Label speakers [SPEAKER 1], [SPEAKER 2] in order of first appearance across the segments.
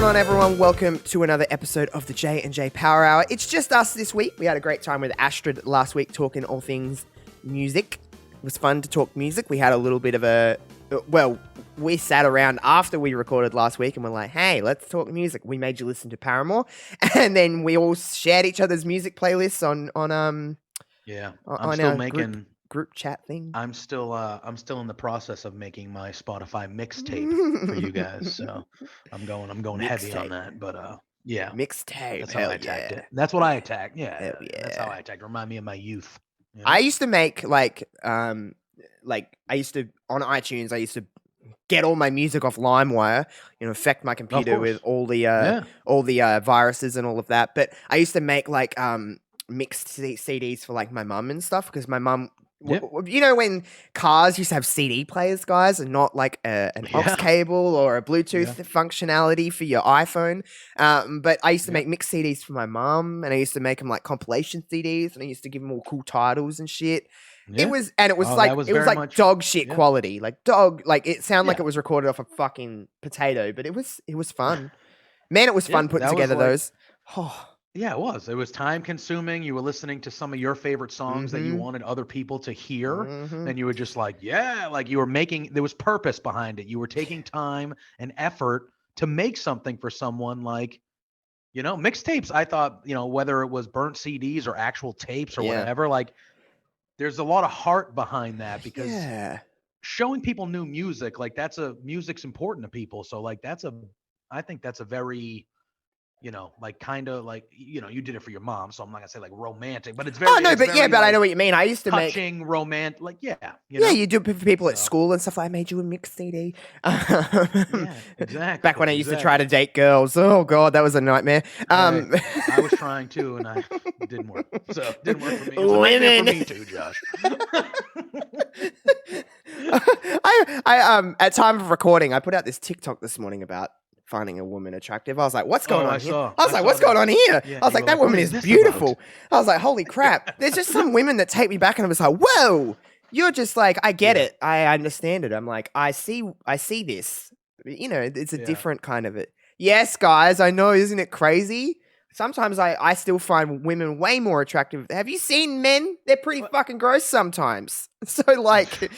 [SPEAKER 1] on, everyone? Welcome to another episode of the J&J Power Hour. It's just us this week. We had a great time with Astrid last week talking all things music. It was fun to talk music. We had a little bit of a... Well, we sat around after we recorded last week and we're like, hey, let's talk music. We made you listen to Paramore. And then we all shared each other's music playlists on
[SPEAKER 2] Yeah, I'm
[SPEAKER 1] on
[SPEAKER 2] still
[SPEAKER 1] our
[SPEAKER 2] making.
[SPEAKER 1] group chat thing.
[SPEAKER 2] I'm still in the process of making my Spotify mixtape for you guys. So I'm going heavy on
[SPEAKER 1] Mixtape.
[SPEAKER 2] that. But yeah,
[SPEAKER 1] Mixtape.
[SPEAKER 2] that's how
[SPEAKER 1] Hell
[SPEAKER 2] I attacked
[SPEAKER 1] yeah.
[SPEAKER 2] it. That's what I attacked.
[SPEAKER 1] Hell
[SPEAKER 2] Yeah, that's how
[SPEAKER 1] yeah.
[SPEAKER 2] I attacked. Remind me of my youth. You know?
[SPEAKER 1] I used to make like I used to on iTunes. I used to get all my music off LimeWire. Affect my computer with
[SPEAKER 2] course.
[SPEAKER 1] all the viruses and all of that. But I used to make like mixed CDs for like my mum and stuff because my mum.
[SPEAKER 2] Yep.
[SPEAKER 1] When cars used to have CD players, guys, and not like an aux cable or a Bluetooth functionality for your iPhone. But I used to make mixed CDs for my mum, and I used to make them like compilation CDs, and I used to give them all cool titles and shit.
[SPEAKER 2] Yeah.
[SPEAKER 1] It was like dog shit quality, like it sounded like it was recorded off a fucking potato, but it was fun. Man, it was fun putting together those.
[SPEAKER 2] Yeah, it was. It was time consuming. You were listening to some of your favorite songs that you wanted other people to hear. And you were just like, you were making, there was purpose behind it. You were taking time and effort to make something for someone like, mixtapes. I thought, whether it was burnt CDs or actual tapes or whatever, like there's a lot of heart behind that because showing people new music, like music's important to people. So like I think that's a very, like kind of like, you did it for your mom, so I'm not gonna say like romantic, but it's very. Oh no,
[SPEAKER 1] but I know what you mean. I used to
[SPEAKER 2] touching, romantic, like
[SPEAKER 1] you do it for people at school and stuff. I made you a mixed CD.
[SPEAKER 2] Yeah, exactly.
[SPEAKER 1] Back when I used to try to date girls. Oh god, that was a nightmare.
[SPEAKER 2] I was trying to, and it didn't work. So it didn't work for me. It was a nightmare for me too, Josh.
[SPEAKER 1] I at time of recording, I put out this TikTok this morning about finding a woman attractive. I was like, what's going on here? I was like, what's going on here? I was like, that woman is beautiful. I was like, holy crap. There's just some women that take me back, and I was like, whoa, you're just like, I get it. I understand it. I'm like, I see this. It's a different kind of it. Yes, guys, I know, isn't it crazy? Sometimes I still find women way more attractive. Have you seen men? They're pretty fucking gross sometimes. So like,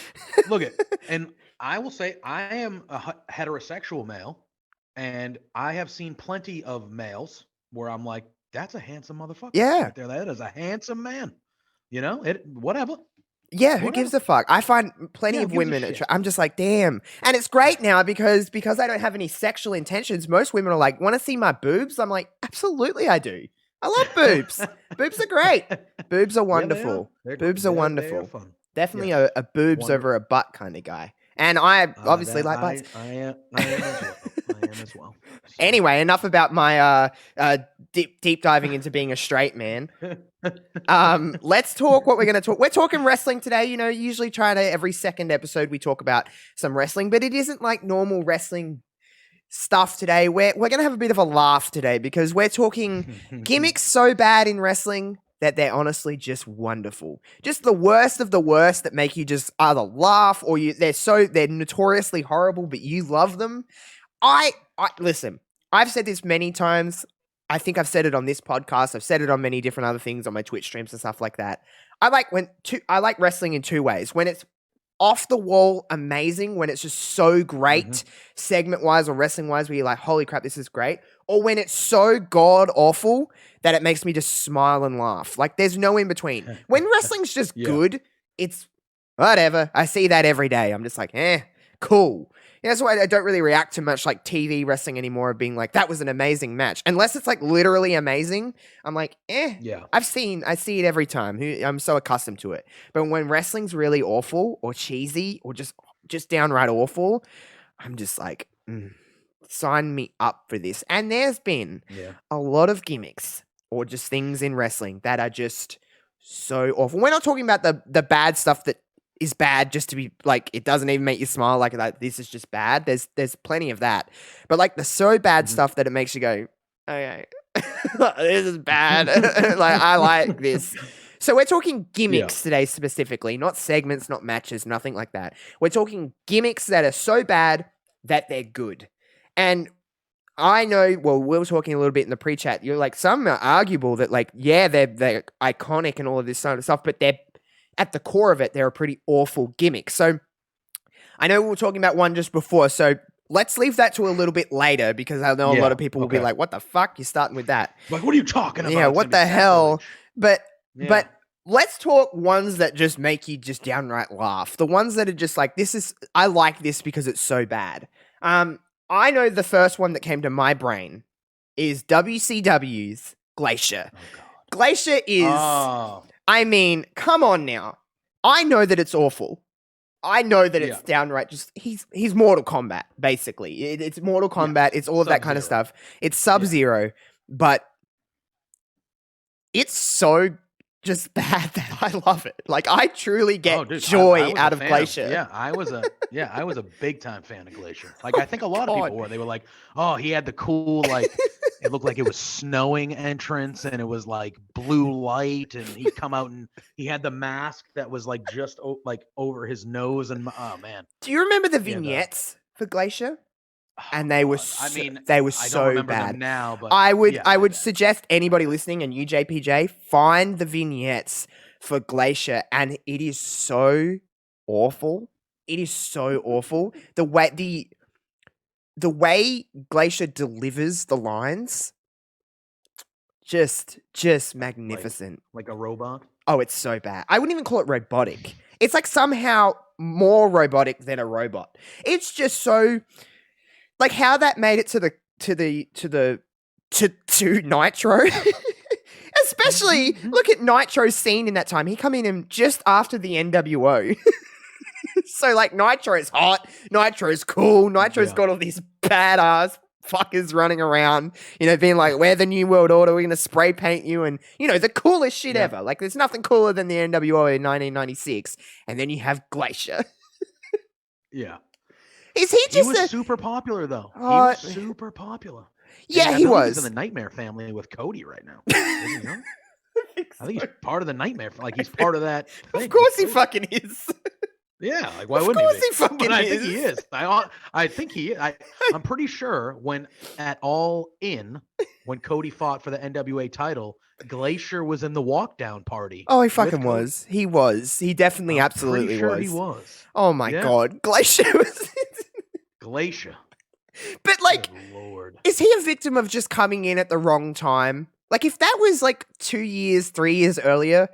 [SPEAKER 2] look and I will say I am a heterosexual male. And I have seen plenty of males where I'm like, that's a handsome motherfucker.
[SPEAKER 1] Yeah.
[SPEAKER 2] Right there. That is a handsome man. Whatever.
[SPEAKER 1] Yeah, who gives a fuck? I find plenty of women. I'm just like, damn. And it's great now because I don't have any sexual intentions. Most women are like, want to see my boobs? I'm like, absolutely I do. I love boobs. Boobs are great. Boobs are wonderful. Boobs are wonderful. Fun. Definitely a boobs over a butt kind of guy. And I obviously like butts.
[SPEAKER 2] I am as well. So.
[SPEAKER 1] Anyway, enough about my deep diving into being a straight man. Let's talk what we're going to talk. We're talking wrestling today. Usually every second episode we talk about some wrestling, but it isn't like normal wrestling stuff today. We're going to have a bit of a laugh today because we're talking gimmicks so bad in wrestling that they're honestly just wonderful. Just the worst of the worst that make you just either laugh or they're notoriously horrible, but you love them. I listen, I've said this many times. I think I've said it on this podcast. I've said it on many different other things on my Twitch streams and stuff like that. I like wrestling in two ways. When it's off the wall amazing, when it's just so great segment wise or wrestling wise, where you're like, holy crap, this is great. Or when it's so god awful that it makes me just smile and laugh. Like there's no in between. When wrestling's just good, it's whatever. I see that every day. I'm just like, cool. That's why I don't really react to much like TV wrestling anymore, of being like, that was an amazing match. Unless it's like literally amazing, I'm like, yeah. I see it every time. I'm so accustomed to it. But when wrestling's really awful or cheesy or just downright awful, I'm just like, sign me up for this. And there's been a lot of gimmicks or just things in wrestling that are just so awful. We're not talking about the bad stuff that is bad just to be like, it doesn't even make you smile, like that. This is just bad. There's plenty of that. But like the so bad stuff that it makes you go, okay, this is bad. Like I like this. So we're talking gimmicks today specifically, not segments, not matches, nothing like that. We're talking gimmicks that are so bad that they're good. And I know, well, we were talking a little bit in the pre-chat. You're like, some are arguable that, like, yeah, they're iconic and all of this sort of stuff, but they're at the core of it, they're a pretty awful gimmick. So I know we were talking about one just before, so let's leave that to a little bit later because I know a lot of people will be like, what the fuck? You're starting with that.
[SPEAKER 2] Like, what are you talking about?
[SPEAKER 1] Yeah, what the hell? But let's talk ones that just make you just downright laugh. The ones that are just like, I like this because it's so bad. I know the first one that came to my brain is WCW's Glacier. Oh, Glacier is, I mean, come on now. I know that it's awful. I know that it's downright just, he's Mortal Kombat, basically. It's Mortal Kombat. It's all of that kind of stuff. It's Sub-Zero, but it's so just bad that I love it. Like, I truly get joy out of Glacier.
[SPEAKER 2] I was a big time fan of Glacier. Like, I think a lot of people were. They were like, oh, he had the cool, like, it looked like it was snowing entrance and it was like blue light and he'd come out and he had the mask that was like just like over his nose and oh man.
[SPEAKER 1] Do you remember the vignettes for Glacier? And they were so, they were so bad
[SPEAKER 2] now, but
[SPEAKER 1] I would suggest anybody listening and you JPJ find the vignettes for Glacier, and it is so awful. It is so awful. The way Glacier delivers the lines, just magnificent.
[SPEAKER 2] Like a robot.
[SPEAKER 1] Oh, it's so bad. I wouldn't even call it robotic. It's like somehow more robotic than a robot. It's just so. Like how that made it to Nitro. Especially look at Nitro's scene in that time. He come in just after the NWO. So like Nitro's hot, Nitro's cool, Nitro's got all these badass fuckers running around, being like, we're the New World Order, we're gonna spray paint you, and the coolest shit ever. Like there's nothing cooler than the NWO in 1996. And then you have Glacier.
[SPEAKER 2] Yeah.
[SPEAKER 1] Is he just
[SPEAKER 2] was super popular though? He was super popular.
[SPEAKER 1] Yeah, he was.
[SPEAKER 2] He's in the Nightmare family with Cody right now. I think he's part of the Nightmare. Like he's part of that thing.
[SPEAKER 1] Of course he fucking is.
[SPEAKER 2] Yeah, like why wouldn't he? Of course
[SPEAKER 1] he fucking is.
[SPEAKER 2] I think he is. I think he is. I'm pretty sure when Cody fought for the NWA title, Glacier was in the walk down party.
[SPEAKER 1] Oh, he fucking was. He was. He definitely absolutely
[SPEAKER 2] sure
[SPEAKER 1] was.
[SPEAKER 2] He was.
[SPEAKER 1] Oh my god. Glacier was
[SPEAKER 2] Glacier.
[SPEAKER 1] But like,
[SPEAKER 2] Lord.
[SPEAKER 1] Is he a victim of just coming in at the wrong time? Like if that was like 2 years, 3 years earlier,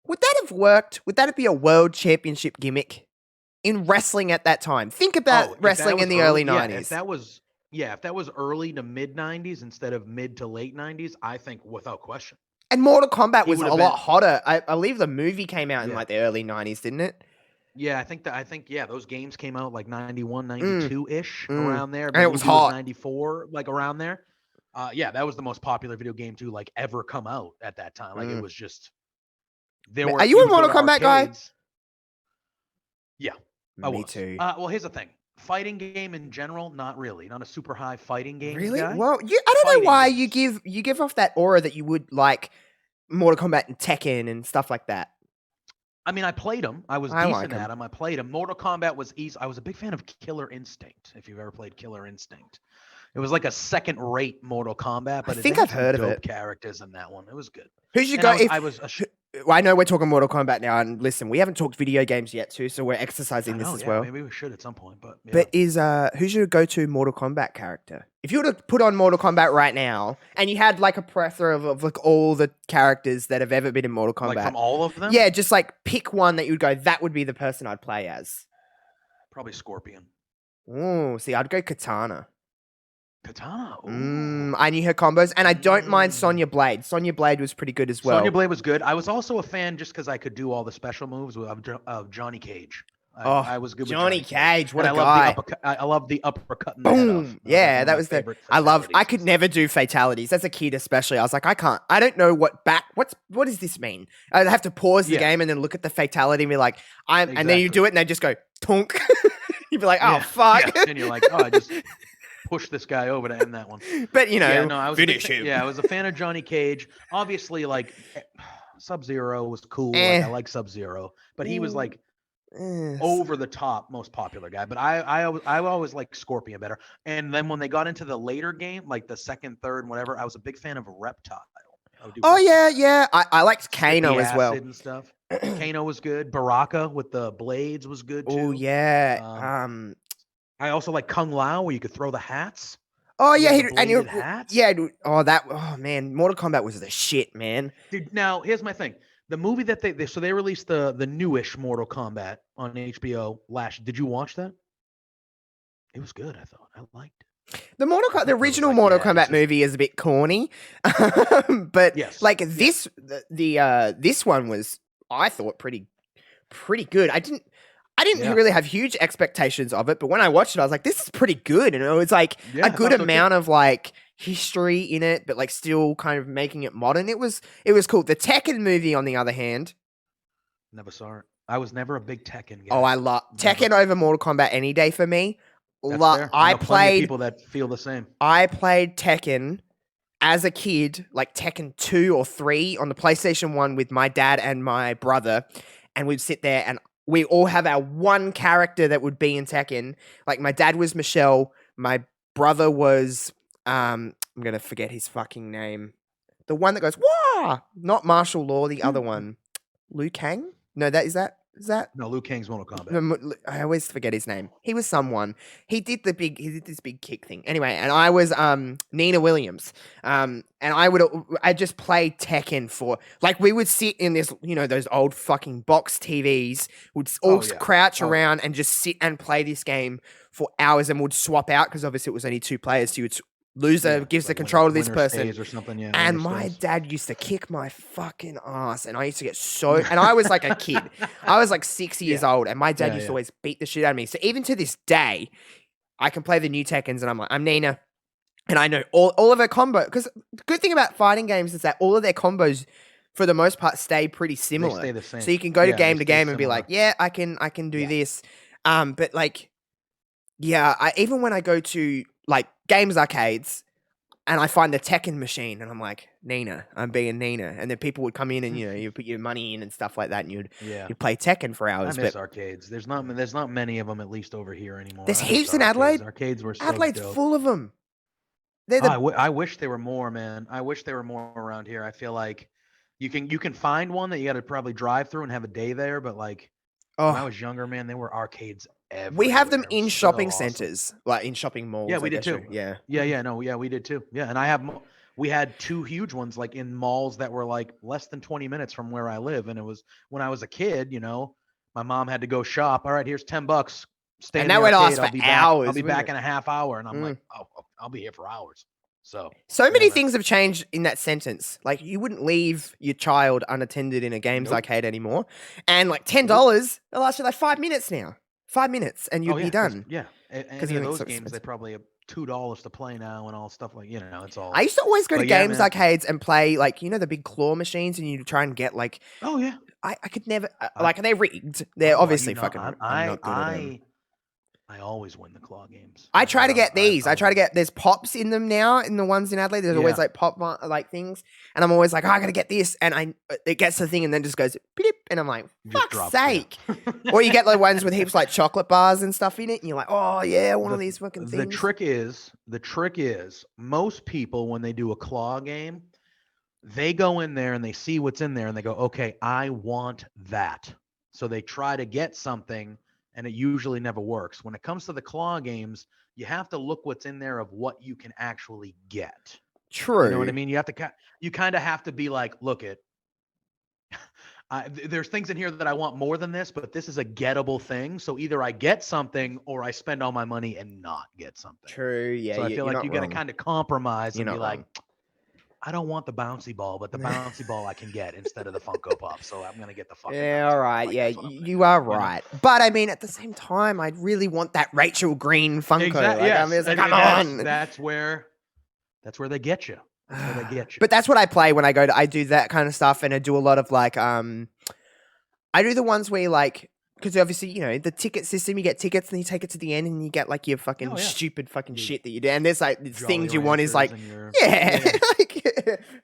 [SPEAKER 1] would that have worked? Would that be a world championship gimmick in wrestling at that time? Think about wrestling in the early 90s.
[SPEAKER 2] If that was early to mid 90s instead of mid to late 90s, I think without question.
[SPEAKER 1] And Mortal Kombat was a lot hotter. I believe the movie came out in like the early 90s, didn't it?
[SPEAKER 2] Yeah, I think those games came out like 91, 92-ish around there.
[SPEAKER 1] And it was hot.
[SPEAKER 2] 94, like around there. That was the most popular video game to like ever come out at that time. Like it was just
[SPEAKER 1] Are you a Mortal Kombat guy?
[SPEAKER 2] Yeah. Me
[SPEAKER 1] too.
[SPEAKER 2] Well, here's the thing. Fighting game in general, not really. Not a super high fighting game.
[SPEAKER 1] Really?
[SPEAKER 2] Guy.
[SPEAKER 1] Well, I don't know why you give off that aura that you would like Mortal Kombat and Tekken and stuff like that.
[SPEAKER 2] I mean, I played them. I was decent at them. I played them. Mortal Kombat was easy. I was a big fan of Killer Instinct, if you've ever played Killer Instinct. It was like a second-rate Mortal Kombat, but
[SPEAKER 1] I think I've heard of it.
[SPEAKER 2] Characters in that one. It was good.
[SPEAKER 1] Who's your guy? I know we're talking Mortal Kombat now, and listen, we haven't talked video games yet too, so we're exercising this as well.
[SPEAKER 2] Maybe we should at some point, but
[SPEAKER 1] who's your go-to Mortal Kombat character? If you were to put on Mortal Kombat right now, and you had like a plethora of like all the characters that have ever been in Mortal Kombat,
[SPEAKER 2] like from all of them,
[SPEAKER 1] yeah, just like pick one that you'd go, that would be the person I'd play as.
[SPEAKER 2] Probably Scorpion.
[SPEAKER 1] Oh, see, I'd go Katana.
[SPEAKER 2] Katana.
[SPEAKER 1] I knew her combos, and I don't mind Sonya Blade. Sonya Blade was pretty good as well.
[SPEAKER 2] Sonya Blade was good. I was also a fan just because I could do all the special moves of Johnny Cage. I was good with
[SPEAKER 1] Johnny Cage. What a guy!
[SPEAKER 2] I love the uppercut.
[SPEAKER 1] Boom! Yeah, that was the. I could never do fatalities as a kid, especially. I was like, I can't. I don't know what does this mean? I'd have to pause the game and then look at the fatality and be like, and then you do it and they just go tonk. You'd be like, oh fuck!
[SPEAKER 2] Yeah. And you're like, oh, I just push this guy over to end that one.
[SPEAKER 1] But
[SPEAKER 2] I was finish him. Yeah, I was a fan of Johnny Cage. Obviously, like Sub-Zero was cool. Like, I like Sub-Zero, but he was like over the top most popular guy, but I always like Scorpion better. And then when they got into the later game, like the second, third, whatever, I was a big fan of Reptile.
[SPEAKER 1] Oh yeah. I liked Kano as well.
[SPEAKER 2] And stuff. Kano was good. Baraka with the blades was good too.
[SPEAKER 1] Oh yeah.
[SPEAKER 2] I also like Kung Lao, where you could throw the hats.
[SPEAKER 1] Oh yeah,
[SPEAKER 2] hats.
[SPEAKER 1] Yeah. Oh man, Mortal Kombat was the shit, man.
[SPEAKER 2] Dude, now here's my thing. The movie that they released the newish Mortal Kombat on HBO last. Did you watch that? It was good. I thought I liked it.
[SPEAKER 1] The original Mortal Kombat movie is a bit corny, but
[SPEAKER 2] yes.
[SPEAKER 1] like this, this one was, I thought, pretty good. I didn't really have huge expectations of it, but when I watched it, I was like, this is pretty good, and it was like a good amount of like history in it, but like still kind of making it modern. It was cool. The Tekken movie, on the other hand,
[SPEAKER 2] never saw it. I was never a big Tekken guy.
[SPEAKER 1] Oh, I love Tekken over Mortal Kombat any day for me.
[SPEAKER 2] I played people that feel the same.
[SPEAKER 1] I played Tekken as a kid, like Tekken 2 or 3 on the PlayStation 1 with my dad and my brother, and we'd sit there and we all have our one character that would be in Tekken. Like my dad was Michelle, my brother was I'm gonna forget his fucking name. The one that goes, "Wah!" Not Martial Law, the other one. Liu Kang? No, is that?
[SPEAKER 2] No, Liu Kang's Mortal Kombat.
[SPEAKER 1] I always forget his name. He was someone. He did this big kick thing. Anyway, and I was Nina Williams. And I just played Tekken for, like, we would sit in this, those old fucking box TVs, would all crouch around and just sit and play this game for hours, and would swap out because obviously it was only 2 players, so you would loser gives the control to this person.
[SPEAKER 2] Or something,
[SPEAKER 1] and my dad used to kick my fucking ass, and I used to get so. And I was like a kid. I was like 6 years old, and my dad used to always beat the shit out of me. So even to this day, I can play the new Tekkens, and I'm like, I'm Nina, and I know all of her combo. Because the good thing about fighting games is that all of their combos, for the most part, stay pretty similar.
[SPEAKER 2] They stay the same.
[SPEAKER 1] So you can go to game and be like, I can do this. But like, even when I go to like games arcades and I find the Tekken machine and I'm like, Nina, I'm being Nina. And then people would come in and, you put your money in and stuff like that, and you'd play Tekken for hours.
[SPEAKER 2] I miss arcades. There's not many of them, at least over here anymore.
[SPEAKER 1] There's heaps in Adelaide.
[SPEAKER 2] Arcades were so
[SPEAKER 1] Adelaide's
[SPEAKER 2] dope.
[SPEAKER 1] full of them.
[SPEAKER 2] I wish there were more, man. I wish there were more around here. I feel like you can find one that you got to probably drive through and have a day there. But like when I was younger, man, there were arcades everywhere.
[SPEAKER 1] We have them in shopping centers, like in shopping malls.
[SPEAKER 2] Yeah, we did too.
[SPEAKER 1] Yeah,
[SPEAKER 2] we did too. Yeah, and we had 2 huge ones like in malls that were like less than 20 minutes from where I live. And it was when I was a kid, my mom had to go shop. All right, here's $10. Stay in the arcade.
[SPEAKER 1] Last for hours.
[SPEAKER 2] I'll be back in a half hour. And I'm like, oh, I'll be here for hours. So
[SPEAKER 1] many things have changed in that sentence. Like you wouldn't leave your child unattended in a games arcade anymore. And like $10, they'll last you like 5 minutes now. 5 minutes and you'd be done.
[SPEAKER 2] Yeah. Any of those games, they probably have $2 to play now and all stuff like, it's all.
[SPEAKER 1] I used to always go to games arcades and play like, the big claw machines, and you try and get like.
[SPEAKER 2] Oh yeah.
[SPEAKER 1] I could never like, they're rigged. They're obviously fucking. I'm not good at them.
[SPEAKER 2] I always win the claw games.
[SPEAKER 1] I try to get these. I try to get. There's pops in them now. In the ones in Adelaide, there's always like pop like things, and I'm always like, I gotta get this, and it gets the thing, and then just goes beep, and I'm like, fuck's sake. Or you get like ones with heaps like chocolate bars and stuff in it, and you're like, oh yeah, one of these fucking things.
[SPEAKER 2] The trick is, most people when they do a claw game, they go in there and they see what's in there, and they go, okay, I want that. So they try to get something. And it usually never works. When it comes to the claw games, you have to look what's in there of what you can actually get.
[SPEAKER 1] True.
[SPEAKER 2] You know what I mean? You kind of have to be like, look there's things in here that I want more than this, but this is a gettable thing. So either I get something or I spend all my money and not get something.
[SPEAKER 1] True. Yeah.
[SPEAKER 2] So I feel like you got to kind of compromise and be like, I don't want the bouncy ball, but the bouncy ball I can get instead of the Funko Pop. So I'm going to get the fucking
[SPEAKER 1] all right. You are right. But I mean, at the same time, I really want that Rachel Green Funko.
[SPEAKER 2] Exactly.
[SPEAKER 1] Like, I mean, it's like, come on.
[SPEAKER 2] That's where they get you. That's where they get you.
[SPEAKER 1] But that's what I play when I do that kind of stuff. And I do a lot of like, I do the ones where like, because obviously, you know, the ticket system, you get tickets and you take it to the end and you get like your fucking stupid fucking shit that you do. And there's like things you want is like, like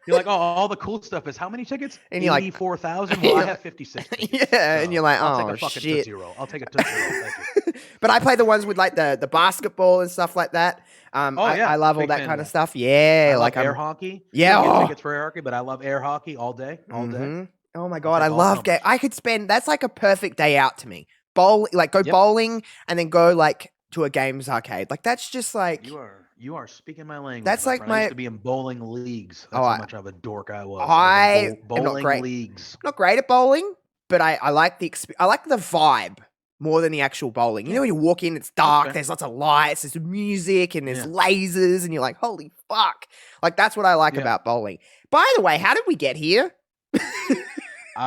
[SPEAKER 2] you're like, oh, all the cool stuff is how many tickets?
[SPEAKER 1] And you're like
[SPEAKER 2] 84,000. Well, I have 56 tickets.
[SPEAKER 1] Yeah,
[SPEAKER 2] so
[SPEAKER 1] and you're like,
[SPEAKER 2] I'll take
[SPEAKER 1] oh
[SPEAKER 2] a fucking
[SPEAKER 1] shit.
[SPEAKER 2] I'll take a Tootsie Roll. Thank you.
[SPEAKER 1] But I play the ones with like the basketball and stuff like that. I love all that kind of stuff. Yeah,
[SPEAKER 2] I
[SPEAKER 1] like
[SPEAKER 2] love air hockey.
[SPEAKER 1] Yeah,
[SPEAKER 2] I don't get tickets for air hockey, but I love air hockey all day, all day.
[SPEAKER 1] Oh my god, I love game. I could spend. That's like a perfect day out to me. Bowling and then go like to a games arcade. Like that's just like
[SPEAKER 2] you are speaking my language.
[SPEAKER 1] That's like
[SPEAKER 2] I used to be in bowling leagues. That's how much of a dork I was.
[SPEAKER 1] Bowling
[SPEAKER 2] leagues.
[SPEAKER 1] Not great at bowling, but I like the I like the vibe more than the actual bowling. You know when you walk in, it's dark. There's lots of lights. There's music and there's lasers, and you're like, holy fuck! Like that's what I like about bowling. By the way, how did we get here?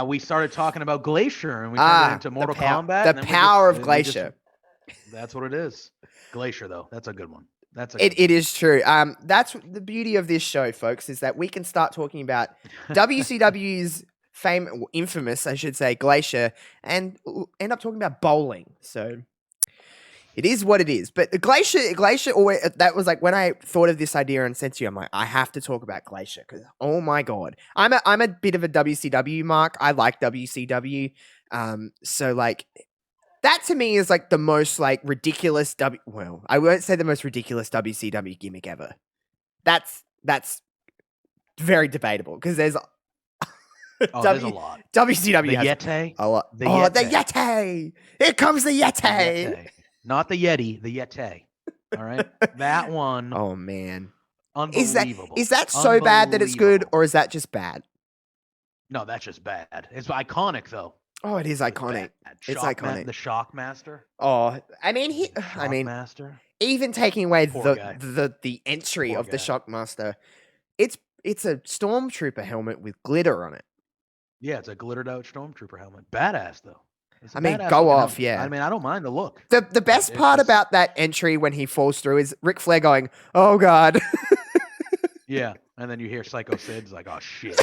[SPEAKER 2] We started talking about Glacier and we turned it into Mortal Kombat.
[SPEAKER 1] The power of Glacier.
[SPEAKER 2] That's what it is. Glacier, though. That's a good one.
[SPEAKER 1] It is true. That's the beauty of this show, folks, is that we can start talking about WCW's infamous, I should say, Glacier, and end up talking about bowling. So it is what it is. But the Glacier always, that was like when I thought of this idea and sent to you, I'm like, I have to talk about Glacier because oh my god, I'm a bit of a WCW mark. I like WCW. So like that to me is like the most like ridiculous well, I won't say the most ridiculous WCW gimmick ever. That's very debatable because there's
[SPEAKER 2] there's a lot.
[SPEAKER 1] WCW
[SPEAKER 2] the
[SPEAKER 1] has
[SPEAKER 2] Yeti.
[SPEAKER 1] A lot. The Yeti. Here comes the Yeti.
[SPEAKER 2] Not the Yeti, the Yeti. All right, that one.
[SPEAKER 1] Oh man,
[SPEAKER 2] unbelievable.
[SPEAKER 1] Is that so bad that it's good, or is that just bad?
[SPEAKER 2] No, that's just bad. It's iconic though.
[SPEAKER 1] Oh, it is iconic. It's iconic.
[SPEAKER 2] The Shockmaster.
[SPEAKER 1] Oh, I mean,
[SPEAKER 2] Shockmaster.
[SPEAKER 1] Even taking away the entry of the Shockmaster, it's a Stormtrooper helmet with glitter on it.
[SPEAKER 2] Yeah, it's a glittered out Stormtrooper helmet. Badass though.
[SPEAKER 1] I mean, go off, yeah.
[SPEAKER 2] I mean, I don't mind the look.
[SPEAKER 1] The best part about that entry when he falls through is Ric Flair going, "Oh God."
[SPEAKER 2] Yeah, and then you hear Psycho Sid's like, "Oh shit!"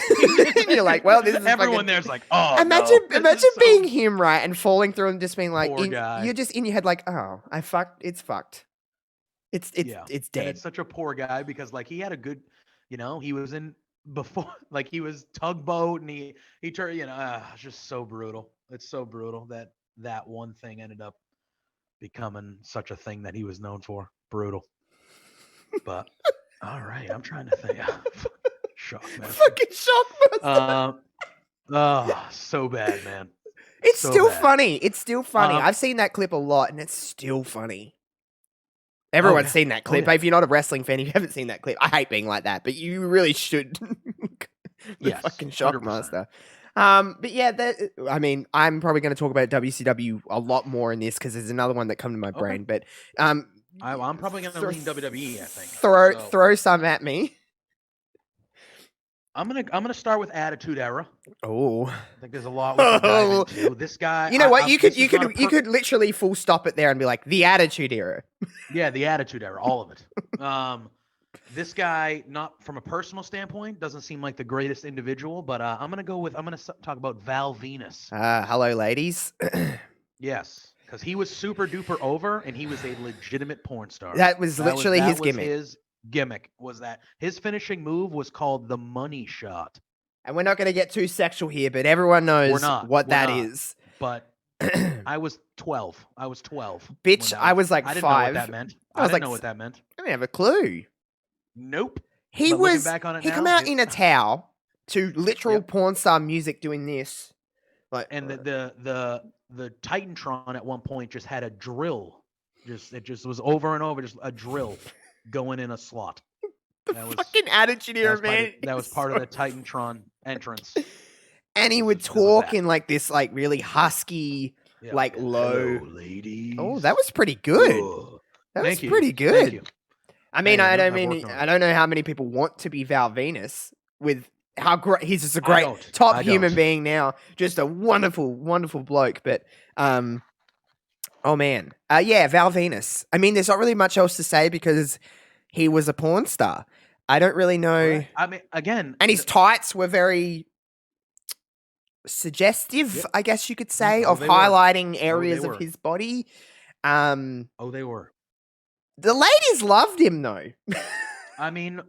[SPEAKER 1] And you're like, "Well, this is
[SPEAKER 2] everyone there's like, oh."
[SPEAKER 1] Imagine being him, right, and falling through and just being like, you're just in your head like, "Oh, it's fucked. It's dead."
[SPEAKER 2] And it's such a poor guy because like he had a good, he was in before, like he was Tugboat and he turned, it's just so brutal. It's so brutal that one thing ended up becoming such a thing that he was known for. Brutal. But all right, I'm trying to think. Shockmaster.
[SPEAKER 1] Fucking Shockmaster.
[SPEAKER 2] Oh, so bad, man.
[SPEAKER 1] It's so still bad. Funny. It's still funny. I've seen that clip a lot, and it's still funny. Everyone's seen that clip. If you're not a wrestling fan, if you haven't seen that clip, I hate being like that, but you really should. Fucking Shockmaster. 100%. But yeah, I mean, I'm probably going to talk about WCW a lot more in this because there's another one that come to my brain. But
[SPEAKER 2] I'm probably going to lean WWE. I think
[SPEAKER 1] throw some at me.
[SPEAKER 2] I'm gonna start with Attitude Era.
[SPEAKER 1] Oh,
[SPEAKER 2] I think there's a lot we can dive into. This guy.
[SPEAKER 1] You know what? You could literally full stop it there and be like the Attitude Era.
[SPEAKER 2] Yeah, the Attitude Era, all of it. This guy, not from a personal standpoint, doesn't seem like the greatest individual, but I'm gonna talk about Val Venus.
[SPEAKER 1] Hello, ladies.
[SPEAKER 2] Yes, because he was super duper over, and he was a legitimate porn star.
[SPEAKER 1] That was literally his gimmick.
[SPEAKER 2] His gimmick was that his finishing move was called the money shot.
[SPEAKER 1] And we're not going to get too sexual here, but everyone knows what that is.
[SPEAKER 2] But I was 12.
[SPEAKER 1] Bitch, I was like 5.
[SPEAKER 2] I didn't know what that meant. I didn't know what that meant.
[SPEAKER 1] I didn't have a clue.
[SPEAKER 2] Nope.
[SPEAKER 1] He come out in a towel to literal porn star music doing this. Like,
[SPEAKER 2] and the Titantron at one point just had a drill. It just was over and over, just a drill going in a slot.
[SPEAKER 1] That was fucking Attitude Era, man.
[SPEAKER 2] That was part of the Titantron entrance.
[SPEAKER 1] And he would talk in like this, like really husky, like low.
[SPEAKER 2] Hello, ladies.
[SPEAKER 1] Oh, that was pretty good. That was pretty good.
[SPEAKER 2] Thank you.
[SPEAKER 1] I mean, I don't know how many people want to be Val Venus with how great he's just a great top human being now. Just a wonderful, wonderful bloke. But oh man. Yeah, Val Venus. I mean, there's not really much else to say because he was a porn star. I don't really know.
[SPEAKER 2] I mean, again.
[SPEAKER 1] And his tights were very suggestive,
[SPEAKER 2] Yep.
[SPEAKER 1] I guess you could say,
[SPEAKER 2] Oh,
[SPEAKER 1] of
[SPEAKER 2] they were.
[SPEAKER 1] highlighting
[SPEAKER 2] Oh,
[SPEAKER 1] areas
[SPEAKER 2] they
[SPEAKER 1] of
[SPEAKER 2] were.
[SPEAKER 1] his body.
[SPEAKER 2] Oh, they were.
[SPEAKER 1] The ladies loved him though.
[SPEAKER 2] I mean,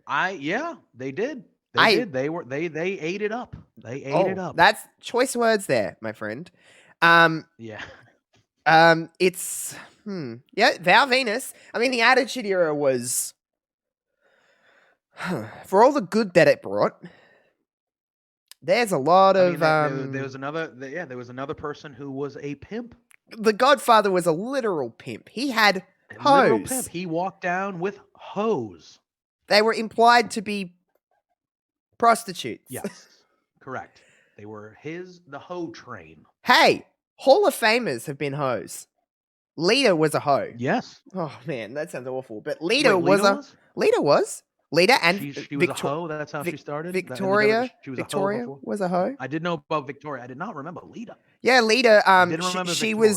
[SPEAKER 2] they did. They
[SPEAKER 1] I
[SPEAKER 2] did. They ate it up. They ate it up.
[SPEAKER 1] that's choice words there, my friend.
[SPEAKER 2] Yeah.
[SPEAKER 1] It's yeah, Val Venus. I mean, the Attitude Era was for all the good that it brought. There's a lot
[SPEAKER 2] I
[SPEAKER 1] of
[SPEAKER 2] mean, there was another person who was a pimp.
[SPEAKER 1] The Godfather was a literal pimp. He had
[SPEAKER 2] Literal
[SPEAKER 1] hoes.
[SPEAKER 2] pimp. He walked down with hoes.
[SPEAKER 1] They were implied to be prostitutes.
[SPEAKER 2] Yes, correct. They were the hoe train.
[SPEAKER 1] Hey, Hall of Famers have been hoes. Lita was a hoe.
[SPEAKER 2] Yes.
[SPEAKER 1] Oh man, that sounds awful. But Lita was Lita and
[SPEAKER 2] she was a hoe. That's how she started.
[SPEAKER 1] Victoria.
[SPEAKER 2] She was
[SPEAKER 1] Victoria
[SPEAKER 2] a hoe
[SPEAKER 1] was a hoe.
[SPEAKER 2] I did know about Victoria. I did not remember Lita.
[SPEAKER 1] Yeah, Lita.
[SPEAKER 2] I didn't remember Victoria.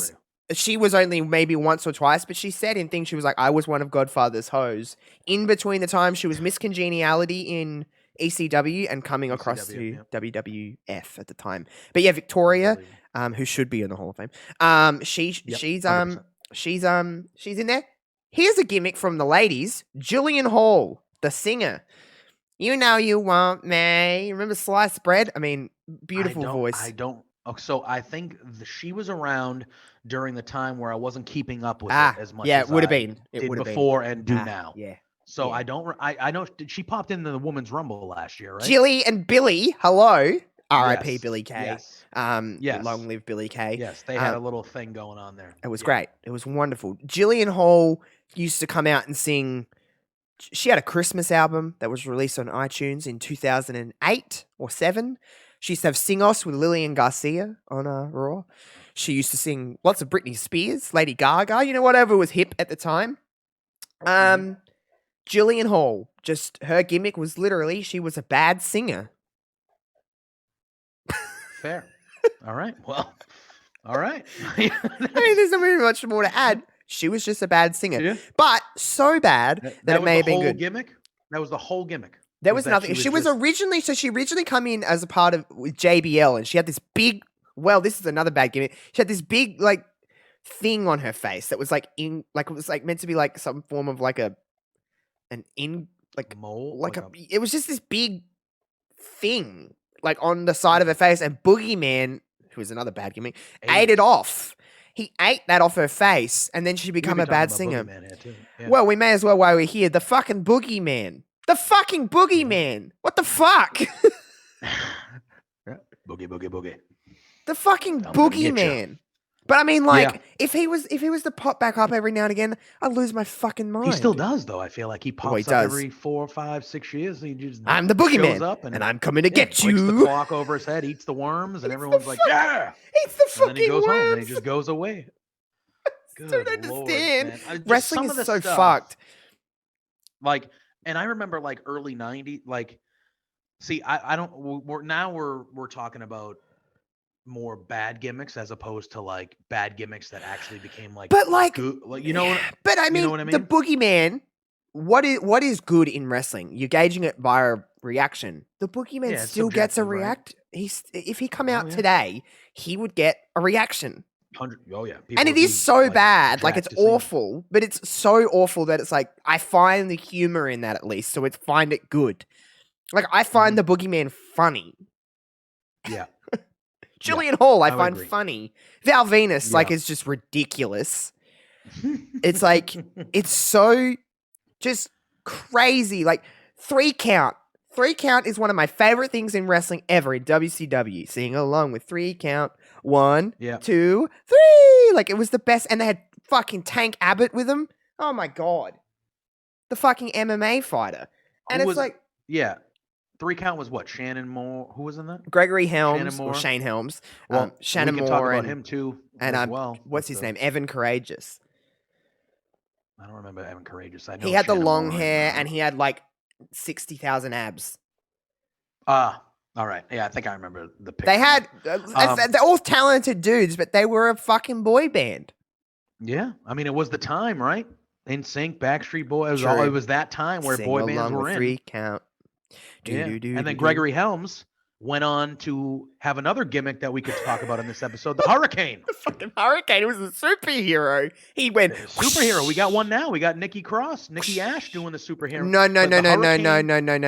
[SPEAKER 1] She was only maybe once or twice, but she said in things she was like, I was one of Godfather's hoes. In between the time she was Miss Congeniality in ECW and coming across to WWF at the time. But yeah, Victoria, who should be in the Hall of Fame. She's 100%. She's in there. Here's a gimmick from the ladies. Jillian Hall, the singer. You know you want me. Remember Sliced Bread? I mean, beautiful voice.
[SPEAKER 2] I don't. So I think she was around during the time where I wasn't keeping up with it as much.
[SPEAKER 1] Yeah,
[SPEAKER 2] as
[SPEAKER 1] it would have
[SPEAKER 2] I
[SPEAKER 1] been. It
[SPEAKER 2] did
[SPEAKER 1] would have
[SPEAKER 2] before
[SPEAKER 1] been.
[SPEAKER 2] and do now.
[SPEAKER 1] Yeah.
[SPEAKER 2] So I don't. I know she popped into the Women's Rumble last year, right?
[SPEAKER 1] Jilly and Billy, hello. R.I.P.
[SPEAKER 2] Yes.
[SPEAKER 1] Billy Kay.
[SPEAKER 2] Yes.
[SPEAKER 1] Yes. Long live Billy Kay.
[SPEAKER 2] Yes, they had a little thing going on there.
[SPEAKER 1] It was great. It was wonderful. Jillian Hall used to come out and sing. She had a Christmas album that was released on iTunes in 2008 or 7. She used to have Sing-Os with Lillian Garcia on Raw. She used to sing lots of Britney Spears, Lady Gaga, whatever was hip at the time. Jillian Hall, just her gimmick was literally she was a bad singer.
[SPEAKER 2] Fair. All right. Well, all right.
[SPEAKER 1] I mean, there's not really much more to add. She was just a bad singer. Yeah. But so bad that it may have been good.
[SPEAKER 2] Gimmick? That was the whole gimmick.
[SPEAKER 1] There was nothing. She was originally come in as a part of with JBL, and she had this big. Well, this is another bad gimmick. She had this big thing on her face that was it was meant to be like some form of
[SPEAKER 2] mole,
[SPEAKER 1] it was just this big thing on the side of her face, and Boogeyman, who was another bad gimmick, ate it off. He ate that off her face, and then she became a bad singer. Yeah. Well, we may as well while we're here. The fucking Boogeyman. The fucking Boogeyman. What the fuck?
[SPEAKER 2] Boogie, boogie, boogie.
[SPEAKER 1] The fucking Boogeyman. But I mean, if he was to pop back up every now and again, I'd lose my fucking mind.
[SPEAKER 2] He still does, though. I feel like he pops up every 4, 5, 6 years. He just
[SPEAKER 1] I'm the Boogeyman, up and I'm coming to get you.
[SPEAKER 2] Puts the clock over his head, eats the worms, and everyone's like, "Yeah!"
[SPEAKER 1] Eats the fucking
[SPEAKER 2] and then he goes
[SPEAKER 1] worms.
[SPEAKER 2] home and he just goes away.
[SPEAKER 1] I don't understand.
[SPEAKER 2] Lord,
[SPEAKER 1] Wrestling is so fucked.
[SPEAKER 2] And I remember early '90s. See, I don't. We're talking about more bad gimmicks as opposed to bad gimmicks that actually became good, you know.
[SPEAKER 1] But I mean, the Boogeyman. What is good in wrestling? You're gauging it via reaction. The Boogeyman still gets a react. Right? If he come out today, he would get a reaction.
[SPEAKER 2] 100. Oh yeah,
[SPEAKER 1] and it is so bad. It's awful, but it's so awful that it's I find the humor in that at least, so find it good. I find the Boogeyman funny.
[SPEAKER 2] Yeah.
[SPEAKER 1] Jillian Hall, I find funny. Val Venus, is just ridiculous. It's it's so just crazy. 3 count. 3 count is one of my favorite things in wrestling ever in WCW. Sing along with 3 count. 1, 2, 3. It was the best. And they had fucking Tank Abbott with them. Oh my God. The fucking MMA fighter. And
[SPEAKER 2] yeah. 3 count was what? Shannon Moore. Who was in that?
[SPEAKER 1] Gregory Helms or Shane Helms.
[SPEAKER 2] Well,
[SPEAKER 1] Shannon
[SPEAKER 2] we can
[SPEAKER 1] Moore
[SPEAKER 2] talk about him too.
[SPEAKER 1] And what's his name? Evan Courageous.
[SPEAKER 2] I don't remember Evan Courageous. I know
[SPEAKER 1] he had the long hair and he had 60,000 abs.
[SPEAKER 2] All right. Yeah, I think I remember the picture.
[SPEAKER 1] They had they're all talented dudes, but they were a fucking boy band.
[SPEAKER 2] Yeah, I mean it was the time, right? NSYNC, Backstreet Boys. It was that time where boy bands were in.
[SPEAKER 1] 3 count.
[SPEAKER 2] And then Gregory Helms went on to have another gimmick that we could talk about in this episode, the Hurricane.
[SPEAKER 1] The fucking Hurricane was a superhero. He went
[SPEAKER 2] superhero. We got one now. We got Nikki Ash doing the superhero.